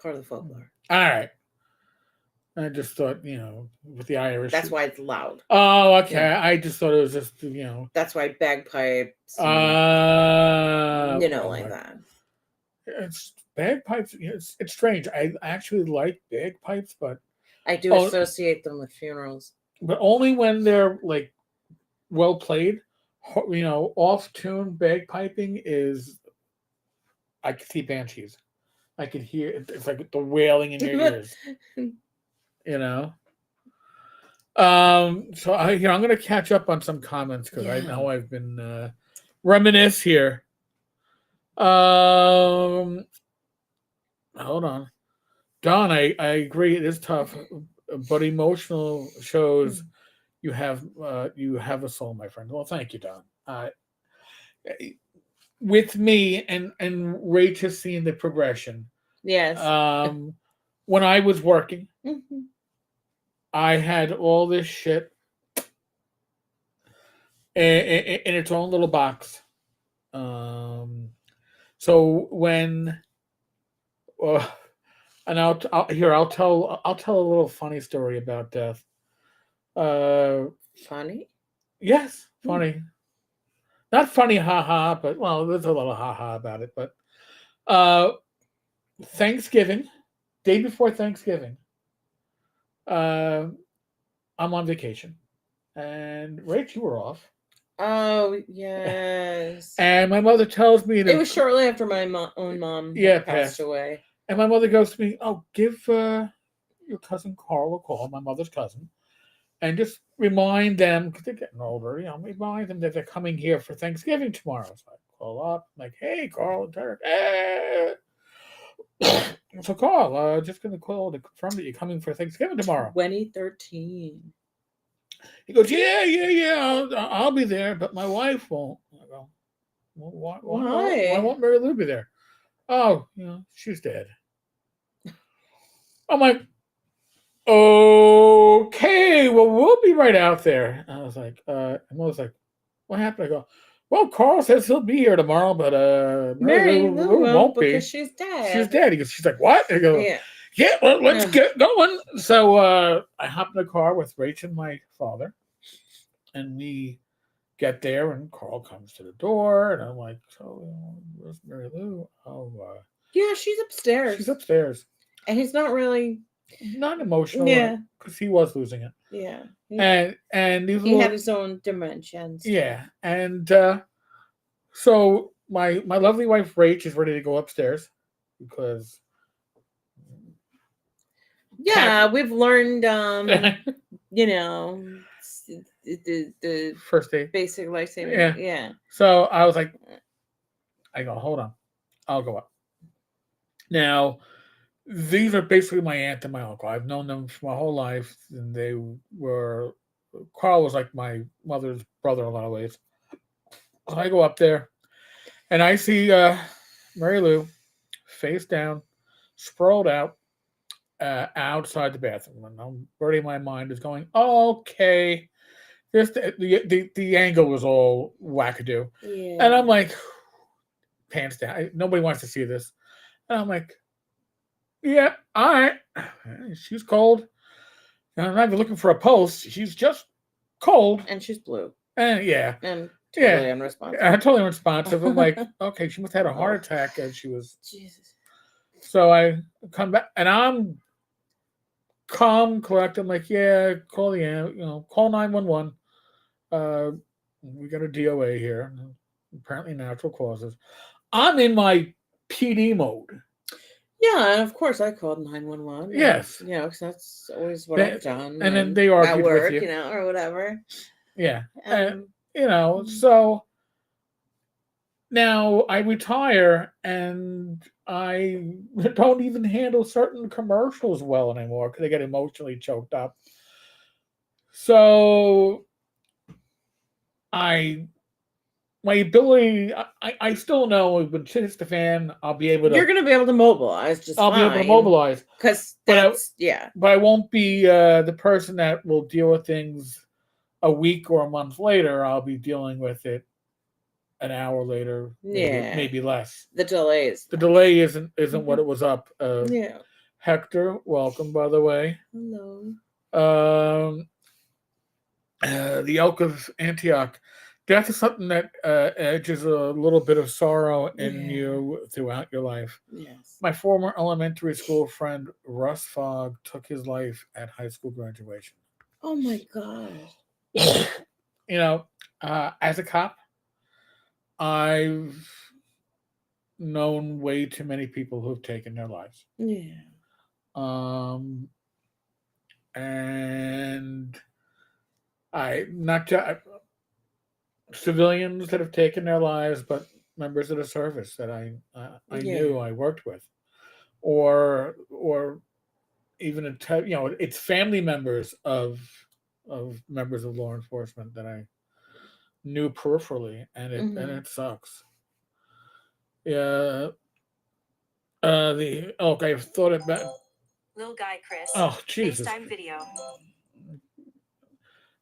Speaker 2: Part of the folklore.
Speaker 1: All right. I just thought, with the Irish.
Speaker 2: That's why it's loud.
Speaker 1: Oh, okay. Yeah. I just thought it was just,
Speaker 2: That's why bagpipes. Like that.
Speaker 1: It's bagpipes. It's strange. I actually like bagpipes, but
Speaker 2: I do associate them with funerals.
Speaker 1: But only when they're like well played. Off tune bagpiping is. I could see banshees. I could hear it's like the wailing in your ears. So I'm going to catch up on some comments because I know I've been reminisce here. Hold on, Don. I agree. It is tough, but emotional shows you have a soul, my friend. Well, thank you, Don. With me and Rach has seen the progression.
Speaker 2: Yes.
Speaker 1: When I was working, I had all this shit in its own little box. So when, and I'll tell a little funny story about death.
Speaker 2: Funny?
Speaker 1: Yes, funny. Not funny, haha, but there's a little haha about it. But Thanksgiving, day before Thanksgiving, I'm on vacation, and Rach, you were off.
Speaker 2: Oh yes.
Speaker 1: And my mother tells me
Speaker 2: it was shortly after my own mom passed away.
Speaker 1: And my mother goes to me, "Oh, give your cousin Carl a call, my mother's cousin, and just remind them because they're getting older. Remind them that they're coming here for Thanksgiving tomorrow." So I call up, I'm like, "Hey, Carl and Derek." So Carl, just going to call to confirm that you're coming for Thanksgiving tomorrow.
Speaker 2: 2013.
Speaker 1: He goes, yeah, I'll be there, but my wife won't. I go, well, why
Speaker 2: Why?
Speaker 1: won't Mary Lou be there? Oh, she's dead. I'm like, okay, well, we'll be right out there. I was like, and Mo was like, what happened? I go, well, Carl says he'll be here tomorrow, but Mary
Speaker 2: Mary
Speaker 1: Lou
Speaker 2: Lou won't
Speaker 1: won't
Speaker 2: because
Speaker 1: be.
Speaker 2: she's
Speaker 1: She's
Speaker 2: dead.
Speaker 1: dead. He goes, she's like, what? I go,
Speaker 2: Yeah.
Speaker 1: yeah, well, let's
Speaker 2: Ugh.
Speaker 1: get going. So I hop in the car with Rach and my father, and we get there, and Carl comes to the door, and I'm like, so where's Mary Lou? Oh,
Speaker 2: Yeah, she's upstairs.
Speaker 1: she's upstairs.
Speaker 2: And he's not really.
Speaker 1: Not emotional,
Speaker 2: Yeah.
Speaker 1: because he was losing it,
Speaker 2: Yeah.
Speaker 1: and these
Speaker 2: He
Speaker 1: little,
Speaker 2: had his own dimensions.
Speaker 1: yeah, and so my lovely wife Rach is ready to go upstairs because
Speaker 2: Yeah, we've learned, you know, the
Speaker 1: first date.
Speaker 2: basic life saving.
Speaker 1: Yeah.
Speaker 2: Yeah.
Speaker 1: So I was like, I go, hold on, I'll go up. Now, these are basically my aunt and my uncle. I've known them for my whole life, and they were. Carl was like my mother's brother in a lot of ways. So I go up there, and I see Mary Lou face down, sprawled out outside the bathroom, and I'm already my mind is going, okay. This the angle was all wackadoo,
Speaker 2: Yeah.
Speaker 1: and I'm like, pants down. Nobody wants to see this, and I'm like, yeah, all right. She's cold. I'm not even looking for a post. She's just cold,
Speaker 2: And she's blue.
Speaker 1: and yeah,
Speaker 2: And totally
Speaker 1: yeah,
Speaker 2: unresponsive.
Speaker 1: totally unresponsive. I'm like, okay, she must have had a heart attack as she was.
Speaker 2: Jesus.
Speaker 1: So I come back, and I'm calm, collected. I'm like, yeah, call the call 911. We got a DOA here. Apparently natural causes. I'm in my PD mode.
Speaker 2: Yeah, and of course I called 911.
Speaker 1: Yes.
Speaker 2: Because that's always what I've done.
Speaker 1: And then they argued
Speaker 2: at work,
Speaker 1: with you.
Speaker 2: Or whatever.
Speaker 1: Yeah.
Speaker 2: Mm-hmm.
Speaker 1: So now I retire and I don't even handle certain commercials well anymore because I get emotionally choked up. So my ability, I still know when shit hits the fan, I'll be able to.
Speaker 2: You're going to be able to mobilize just
Speaker 1: I'll be able to mobilize.
Speaker 2: Because that's,
Speaker 1: But I won't be the person that will deal with things a week or a month later. I'll be dealing with it an hour later, maybe less.
Speaker 2: The delays.
Speaker 1: The delay isn't what it was up.
Speaker 2: Yeah.
Speaker 1: Hector, welcome, by the way.
Speaker 2: Hello.
Speaker 1: The Elk of Antioch. Death is something that edges a little bit of sorrow in you throughout your life.
Speaker 2: Yes.
Speaker 1: My former elementary school friend, Russ Fogg, took his life at high school graduation.
Speaker 2: Oh, my God.
Speaker 1: As a cop, I've known way too many people who've taken their lives.
Speaker 2: Yeah.
Speaker 1: And civilians that have taken their lives, but members of the service that I knew, I worked with, or even it's family members of members of law enforcement that I knew peripherally, and it sucks. Yeah. I've thought about
Speaker 3: Little guy Chris.
Speaker 1: Oh, Jesus.
Speaker 3: FaceTime video.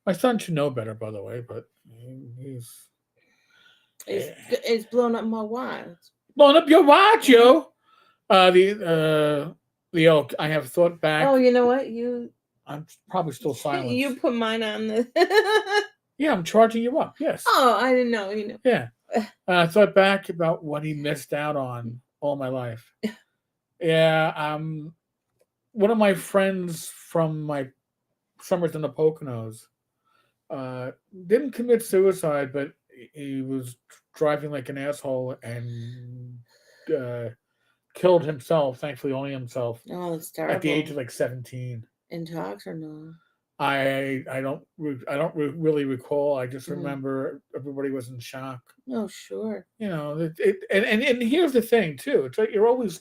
Speaker 1: My son should know better, by the way, but
Speaker 2: it's blown up my watch.
Speaker 1: Blown up your watch, yo. The Elk. I have thought back.
Speaker 2: Oh, you know what?
Speaker 1: I'm probably still silent.
Speaker 2: You put mine on the.
Speaker 1: Yeah, I'm charging you up. Yes.
Speaker 2: Oh, I didn't know.
Speaker 1: Yeah. I thought back about what he missed out on all my life. Yeah. One of my friends from my summers in the Poconos didn't commit suicide, but he was driving like an asshole and killed himself. Thankfully, only himself.
Speaker 2: Oh, that's terrible.
Speaker 1: At the age of like 17.
Speaker 2: Intox or no?
Speaker 1: I don't really recall. I just remember everybody was in shock.
Speaker 2: Oh, sure.
Speaker 1: And here's the thing too. It's like you're always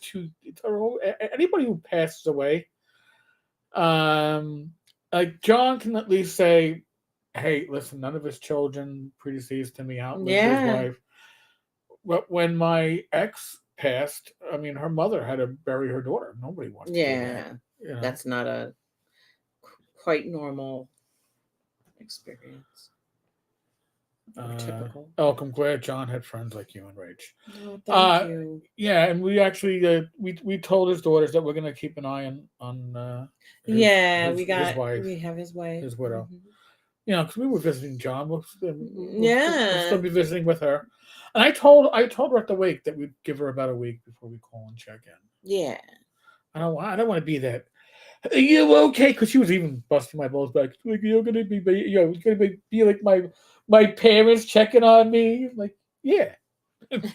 Speaker 1: anybody who passes away. Like John can at least say hey, listen, none of his children predeceased him. He outlived his
Speaker 2: Yeah.
Speaker 1: wife. But when my ex passed, I mean, her mother had to bury her daughter. Nobody wants to do that.
Speaker 2: Yeah.
Speaker 1: You know.
Speaker 2: That's not a quite normal experience. Or typical.
Speaker 1: Elk, I'm glad John had friends like you and Rach.
Speaker 2: Oh, thank you.
Speaker 1: Yeah, and we actually we told his daughters that we're gonna keep an eye on
Speaker 2: Yeah,
Speaker 1: his wife,
Speaker 2: we have his wife.
Speaker 1: his widow.
Speaker 2: Mhm.
Speaker 1: You know, because we were visiting John. We'll
Speaker 2: Yeah.
Speaker 1: still be visiting with her. And I told her at the wake that we'd give her about a week before we call and check in.
Speaker 2: Yeah.
Speaker 1: I don't want to be that. Are you okay? Because she was even busting my balls back. Like, you're gonna be you're gonna be like my parents checking on me. I'm like, yeah.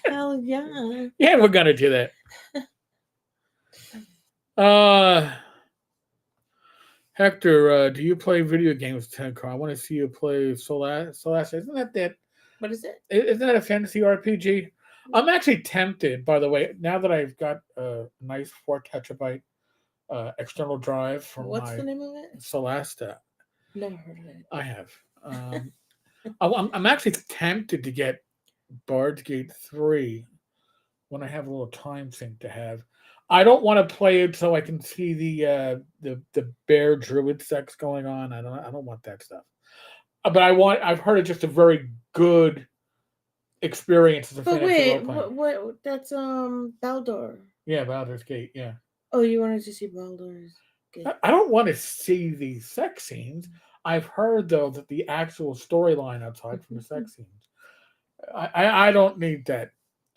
Speaker 2: Hell yeah.
Speaker 1: Yeah, we're gonna do that. Hector, do you play video games, Tenko? I want to see you play Solasta. Isn't that
Speaker 2: What is it?
Speaker 1: isn't that a fantasy RPG? I'm actually tempted, by the way, now that I've got a nice 4 terabyte external drive from
Speaker 2: What's
Speaker 1: my
Speaker 2: the name of it?
Speaker 1: Solasta.
Speaker 2: Never heard of it.
Speaker 1: I have. I'm actually tempted to get Bard's Gate 3 when I have a little time sink to have. I don't want to play it so I can see the bear druid sex going on. I don't want that stuff. But I've heard it's just a very good experience as a
Speaker 2: But
Speaker 1: fantasy role
Speaker 2: wait,
Speaker 1: playing.
Speaker 2: what? That's Baldor.
Speaker 1: Yeah, Baldur's Gate. Yeah,
Speaker 2: Oh, you wanted to see Baldur's Gate?
Speaker 1: I don't want to see the sex scenes. I've heard though that the actual storyline outside from the sex scenes, I don't need that.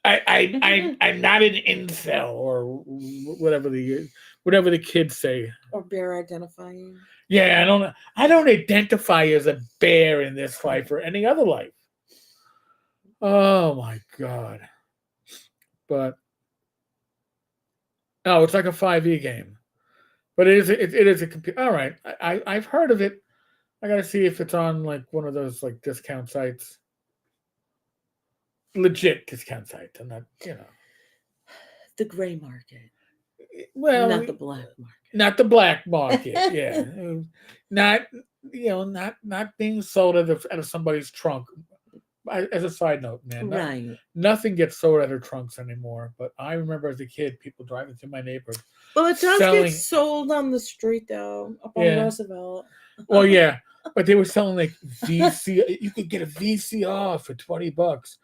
Speaker 1: I'm not an incel or whatever the kids say.
Speaker 2: Or bear identifying.
Speaker 1: Yeah, I don't identify as a bear in this life or any other life. Oh my god! But no, it's like a 5e game, but it is a computer. All right, I've heard of it. I gotta see if it's on like one of those like discount sites, legit discount sites, and not
Speaker 2: The gray market,
Speaker 1: well,
Speaker 2: not the black market.
Speaker 1: not the black market. Yeah, not not being sold out of somebody's trunk. As a side note, man,
Speaker 2: Right.
Speaker 1: nothing gets sold out of trunks anymore. But I remember as a kid, people driving through my neighborhood.
Speaker 2: Well, it does
Speaker 1: selling,
Speaker 2: get sold on the street though, up on
Speaker 1: Yeah.
Speaker 2: Roosevelt.
Speaker 1: Well, yeah, but they were selling like VC. You could get a VCR for $20.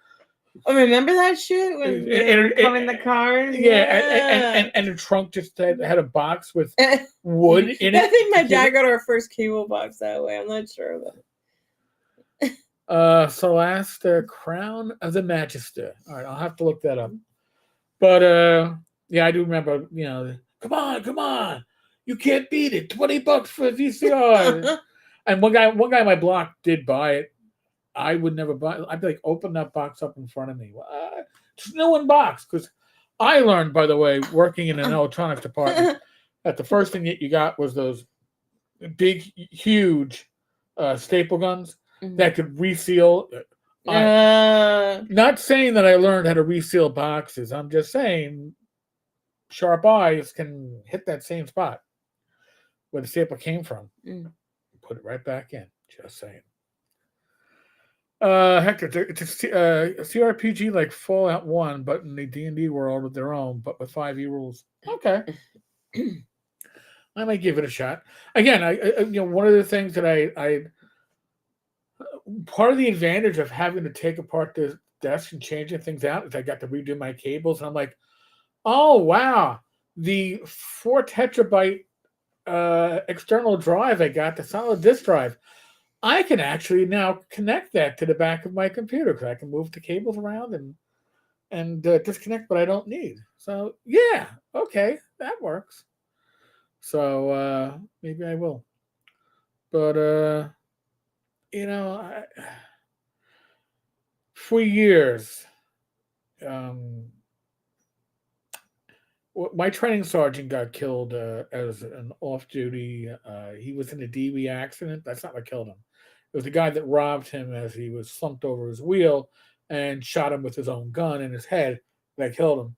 Speaker 2: Oh, remember that shit when they would come in the cars?
Speaker 1: Yeah, and the trunk just had a box with wood in it.
Speaker 2: I think my dad got our first cable box that way. I'm not sure though.
Speaker 1: Solasta, Crown of the Magister. All right, I'll have to look that up. But yeah, I do remember. Come on, you can't beat it. $20 for a VCR. And one guy on my block did buy it. I would never buy it. I'd be like, open that box up in front of me. Just no one box. Because I learned, by the way, working in an electronics department, that the first thing that you got was those big, huge staple guns that could reseal. Not saying that I learned how to reseal boxes. I'm just saying sharp eyes can hit that same spot where the staple came from. Put it right back in. Just saying. Hector, it's a CRPG like Fallout 1, but in the D&D world of their own, but with 5e rules. Okay. I might give it a shot. Again, one of the things that I part of the advantage of having to take apart the desk and changing things out is I got to redo my cables, and I'm like, oh wow, the 4 terabyte external drive I got, the solid disk drive, I can actually now connect that to the back of my computer because I can move the cables around and disconnect what I don't need. So yeah, okay, that works. So maybe I will. But for years, my training sergeant got killed as an off-duty. He was in a DV accident. That's not what killed him. It was the guy that robbed him as he was slumped over his wheel and shot him with his own gun in his head that killed him.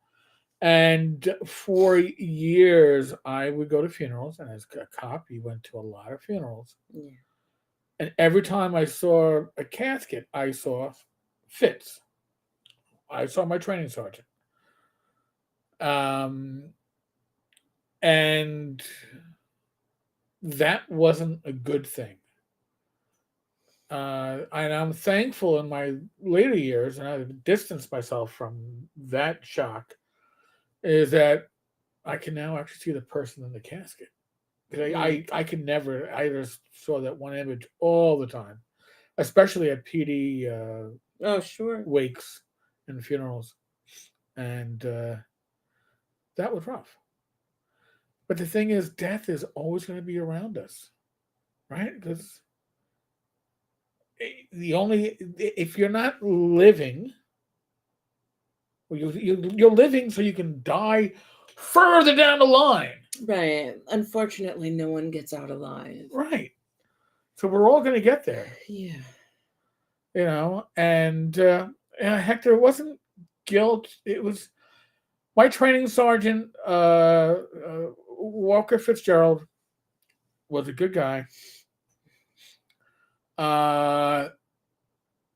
Speaker 1: And for years, I would go to funerals, and as a cop, you went to a lot of funerals.
Speaker 2: Yeah.
Speaker 1: And every time I saw a casket, I saw Fitz. I saw my training sergeant. Um, and that wasn't a good thing. And I'm thankful in my later years, and I've distanced myself from that shock, is that I can now actually see the person in the casket. Because I could never, I just saw that one image all the time, especially at PD
Speaker 2: Oh, sure.
Speaker 1: wakes and funerals. And that was rough. But the thing is, death is always going to be around us, right? Because the only, if you're not living, well, you're living so you can die further down the line.
Speaker 2: Right. Unfortunately, no one gets out alive.
Speaker 1: Right. So we're all going to get there.
Speaker 2: Yeah.
Speaker 1: And Hector, it wasn't guilt. It was my training sergeant, Walker Fitzgerald, was a good guy. And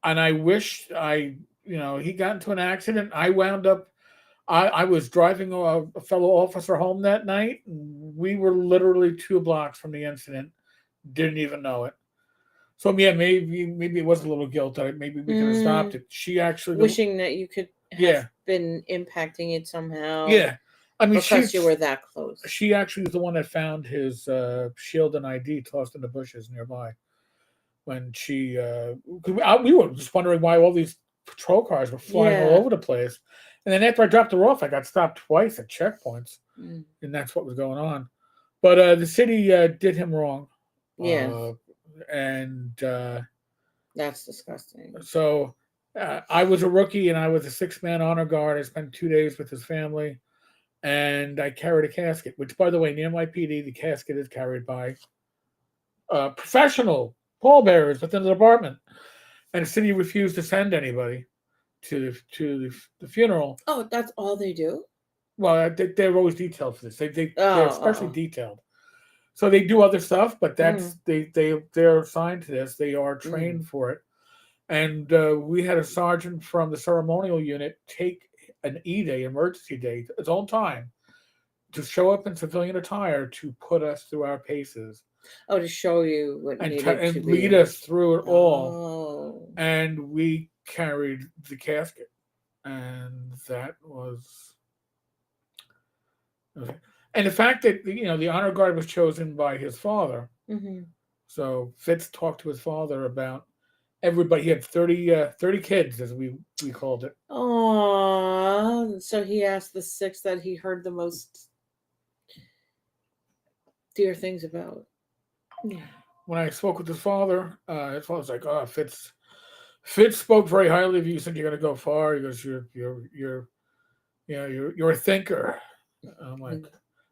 Speaker 1: I wish he got into an accident. I wound up, I was driving a fellow officer home that night. We were literally 2 blocks from the incident. Didn't even know it. So yeah, maybe it was a little guilt that maybe we could have stopped it. She actually
Speaker 2: wishing that you could have been impacting it somehow.
Speaker 1: Yeah, I mean,
Speaker 2: because you were that close.
Speaker 1: She actually was the one that found his shield and ID tossed in the bushes nearby. When she, we were just wondering why all these patrol cars were flying all over the place, and then after I dropped her off, I got stopped twice at checkpoints, and that's what was going on. But the city did him wrong.
Speaker 2: Yeah.
Speaker 1: And
Speaker 2: that's disgusting.
Speaker 1: So I was a rookie, and I was a 6-man honor guard. I spent 2 days with his family, and I carried a casket. Which, by the way, near my PD, the casket is carried by professional pallbearers within the department, and the city refused to send anybody to the funeral.
Speaker 2: Oh, that's all they do?
Speaker 1: Well, they're always detailed for this. They're especially detailed. So they do other stuff, but that's they're assigned to this. They are trained for it. And we had a sergeant from the ceremonial unit take an E-Day, emergency day, its own time, to show up in civilian attire to put us through our paces.
Speaker 2: Oh, to show you what needed to be.
Speaker 1: Lead us through it all. And we carried the casket, and that was. Okay. And the fact that the honor guard was chosen by his father, so Fitz talked to his father about everybody. He had 30 kids, as we called it.
Speaker 2: Oh, so he asked the 6 that he heard the most dear things about. Yeah.
Speaker 1: When I spoke with his father was like, "Oh, Fitz spoke very highly of you. He said you're going to go far. He goes, you're a thinker." I'm like.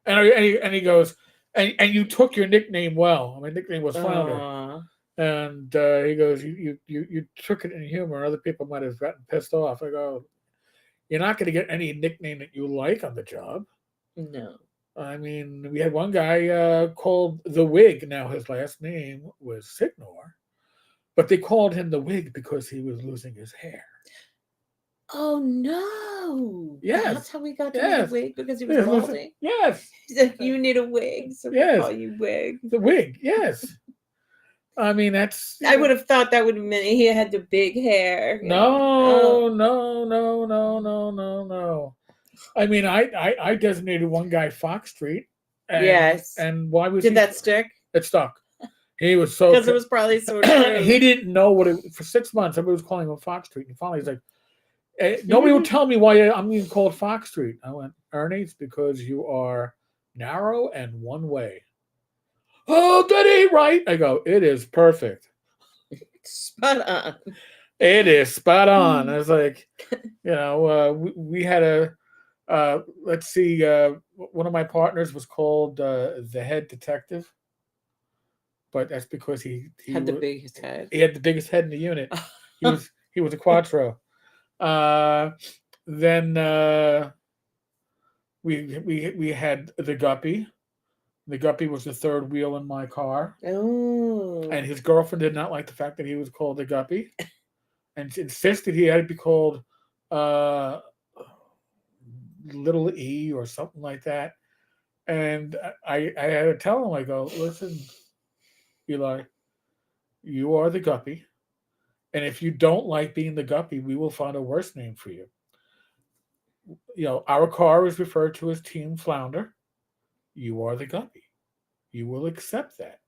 Speaker 1: And he goes, and you took your nickname well. My nickname was Flounder. And he goes, you took it in humor. Other people might have gotten pissed off. I go, you're not going to get any nickname that you like on the job.
Speaker 2: No.
Speaker 1: I mean, we had one guy called the Wig. Now his last name was Signor, but they called him the Wig because he was losing his hair.
Speaker 2: Oh no!
Speaker 1: Yes,
Speaker 2: that's how we got to the wig, because he was balding.
Speaker 1: Yes,
Speaker 2: he said you need a wig, so we call you Wig.
Speaker 1: The Wig, yes. I mean, that's.
Speaker 2: I would have thought that would have meant he had the big hair.
Speaker 1: No. I mean, I designated one guy Fox Street.
Speaker 2: Yes.
Speaker 1: And why was
Speaker 2: that stick?
Speaker 1: It stuck. He was so
Speaker 2: because it was probably so true.
Speaker 1: He didn't know what it for 6 months. Everybody was calling him Fox Street, and finally he's like. Nobody would tell me why I'm being called Fox Street. I went, Ernie, it's because you are narrow and one way. Oh, did he right? I go, it is perfect.
Speaker 2: Spot on.
Speaker 1: It is spot on. I was like, we had a, let's see, one of my partners was called the head detective. But that's because he
Speaker 2: had the biggest head.
Speaker 1: He had the biggest head in the unit. He was a Quattro. Then we had the Guppy, The guppy was the third wheel in my car,
Speaker 2: Oh.
Speaker 1: and his girlfriend did not like the fact that he was called the guppy, and insisted he had to be called uh, little E or something like that. And I had to tell him, I go, listen, Eli, you are the guppy, and if you don't like being the guppy, we will find a worse name for you. Our car is referred to as Team Flounder. You are the guppy. You will accept that.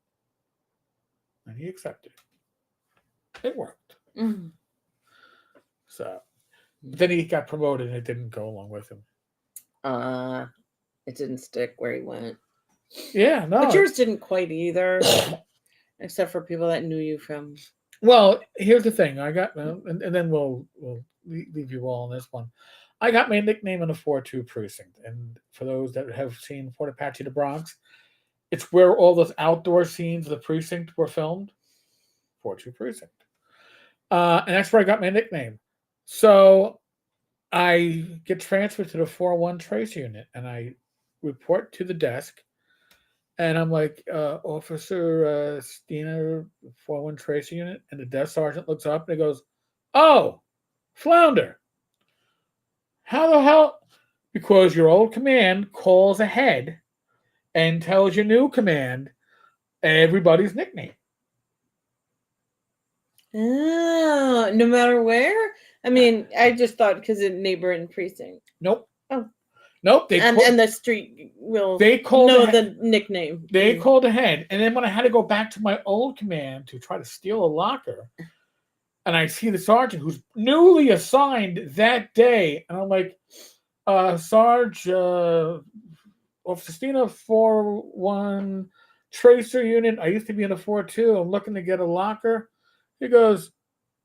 Speaker 1: And he accepted it. It worked.
Speaker 2: Mm.
Speaker 1: So then he got promoted and it didn't go along with him.
Speaker 2: It didn't stick where he went.
Speaker 1: Yeah, no.
Speaker 2: But yours didn't quite either, except for people that knew you from.
Speaker 1: Well, here's the thing. I got, and then we'll leave you all on this one. I got my nickname in the 4-2 precinct, and for those that have seen Fort Apache, the Bronx, it's where all those outdoor scenes of the precinct were filmed. 4-2 precinct, and that's where I got my nickname. So I get transferred to the 4-1 trace unit, and I report to the desk. And I'm like, Officer Steiner, 4-1 trace unit. And the desk sergeant looks up and he goes, oh, Flounder. How the hell? Because your old command calls ahead and tells your new command everybody's nickname.
Speaker 2: Oh, no matter where? I mean, I just thought because it's neighboring precinct.
Speaker 1: Nope.
Speaker 2: Oh.
Speaker 1: Nope.
Speaker 2: And the street will know the nickname.
Speaker 1: They called ahead. And then when I had to go back to my old command to try to steal a locker, and I see the sergeant who's newly assigned that day, and I'm like, Sarge, Officer Stina, 4-1 tracer unit. I used to be in a 4-2. I'm looking to get a locker. He goes,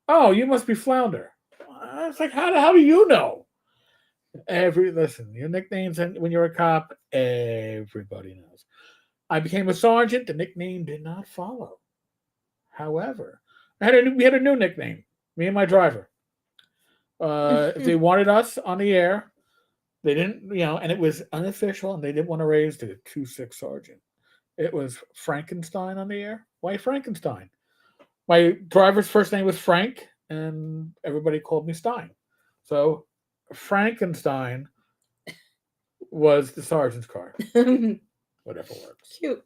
Speaker 1: oh, you must be Flounder. I was like, how the hell do you know? Listen, your nicknames, and when you're a cop, everybody knows. I became a sergeant. The nickname did not follow. However, we had a new nickname. Me and my driver. If they wanted us on the air, they didn't, and it was unofficial, and they didn't want to raise the 2-6 sergeant. It was Frankenstein on the air. Why Frankenstein? My driver's first name was Frank, and everybody called me Stein. So Frankenstein was the sergeant's car. Whatever works.
Speaker 2: Cute.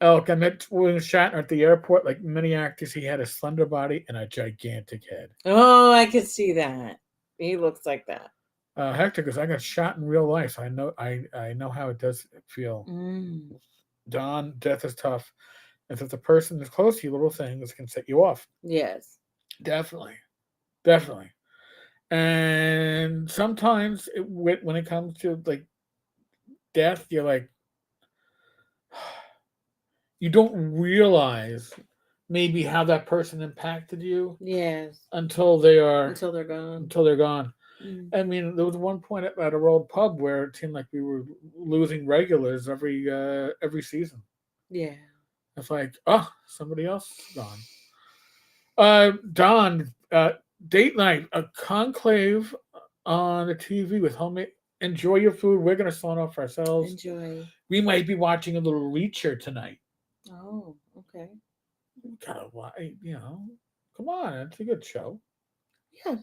Speaker 1: Elk, I met William Shatner at the airport. Like many actors, he had a slender body and a gigantic head.
Speaker 2: Oh, I could see that. He looks like that.
Speaker 1: Hector, because I got shot in real life. I know how it does feel. Don, death is tough. And if the person is close to you, little things can set you off.
Speaker 2: Yes.
Speaker 1: Definitely. And sometimes when it comes to like death, you're like, you don't realize maybe how that person impacted you.
Speaker 2: Yes.
Speaker 1: Until they're
Speaker 2: gone.
Speaker 1: I mean, there was one point at a old pub where it seemed like we were losing regulars every season.
Speaker 2: Yeah.
Speaker 1: It's like, oh, somebody else is gone. Don, date night, a conclave on the TV with homemade. Enjoy your food. We're going to sign off ourselves.
Speaker 2: Enjoy.
Speaker 1: We might be watching a little Reacher tonight.
Speaker 2: Oh, okay.
Speaker 1: Gotta, come on, it's a good show.
Speaker 2: Yeah.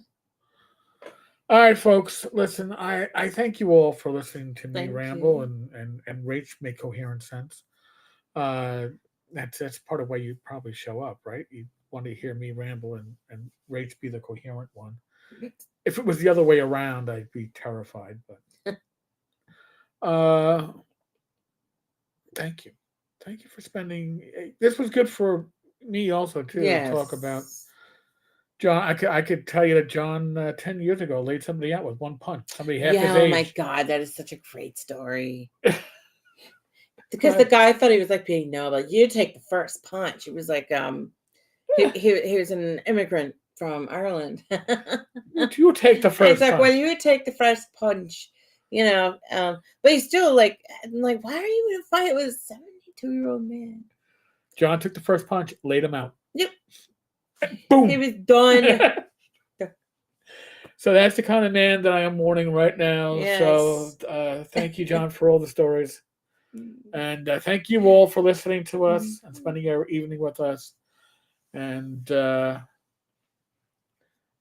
Speaker 1: All right, folks. Listen, I thank you all for listening to me ramble and Rach make coherent sense. That's part of why you probably show up, right? You want to hear me ramble and Rach be the coherent one. If it was the other way around, I'd be terrified. But thank you for spending. This was good for me also too.
Speaker 2: Yes.
Speaker 1: To talk about John. I could tell you that John 10 years ago laid somebody out with one punch. Somebody half his age.
Speaker 2: Oh my God, that is such a great story. Because the guy thought he was like being noble. You take the first punch. He was like, he was an immigrant from Ireland.
Speaker 1: You take the first.
Speaker 2: It's like, well, you take the first punch, but he's still like, why are you in a fight with a 72-year-old man?
Speaker 1: John took the first punch, laid him out.
Speaker 2: Yep.
Speaker 1: Boom.
Speaker 2: He was done.
Speaker 1: So that's the kind of man that I am mourning right now. So
Speaker 2: Yes.
Speaker 1: thank you, John, for all the stories. And thank you all for listening to us and spending your evening with us. And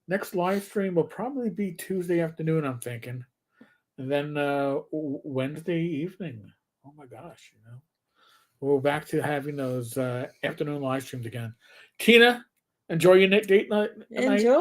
Speaker 1: next live stream will probably be Tuesday afternoon, I'm thinking. And then Wednesday evening. Oh my gosh, we're back to having those afternoon live streams again. Tina, enjoy your date night.
Speaker 2: Enjoy.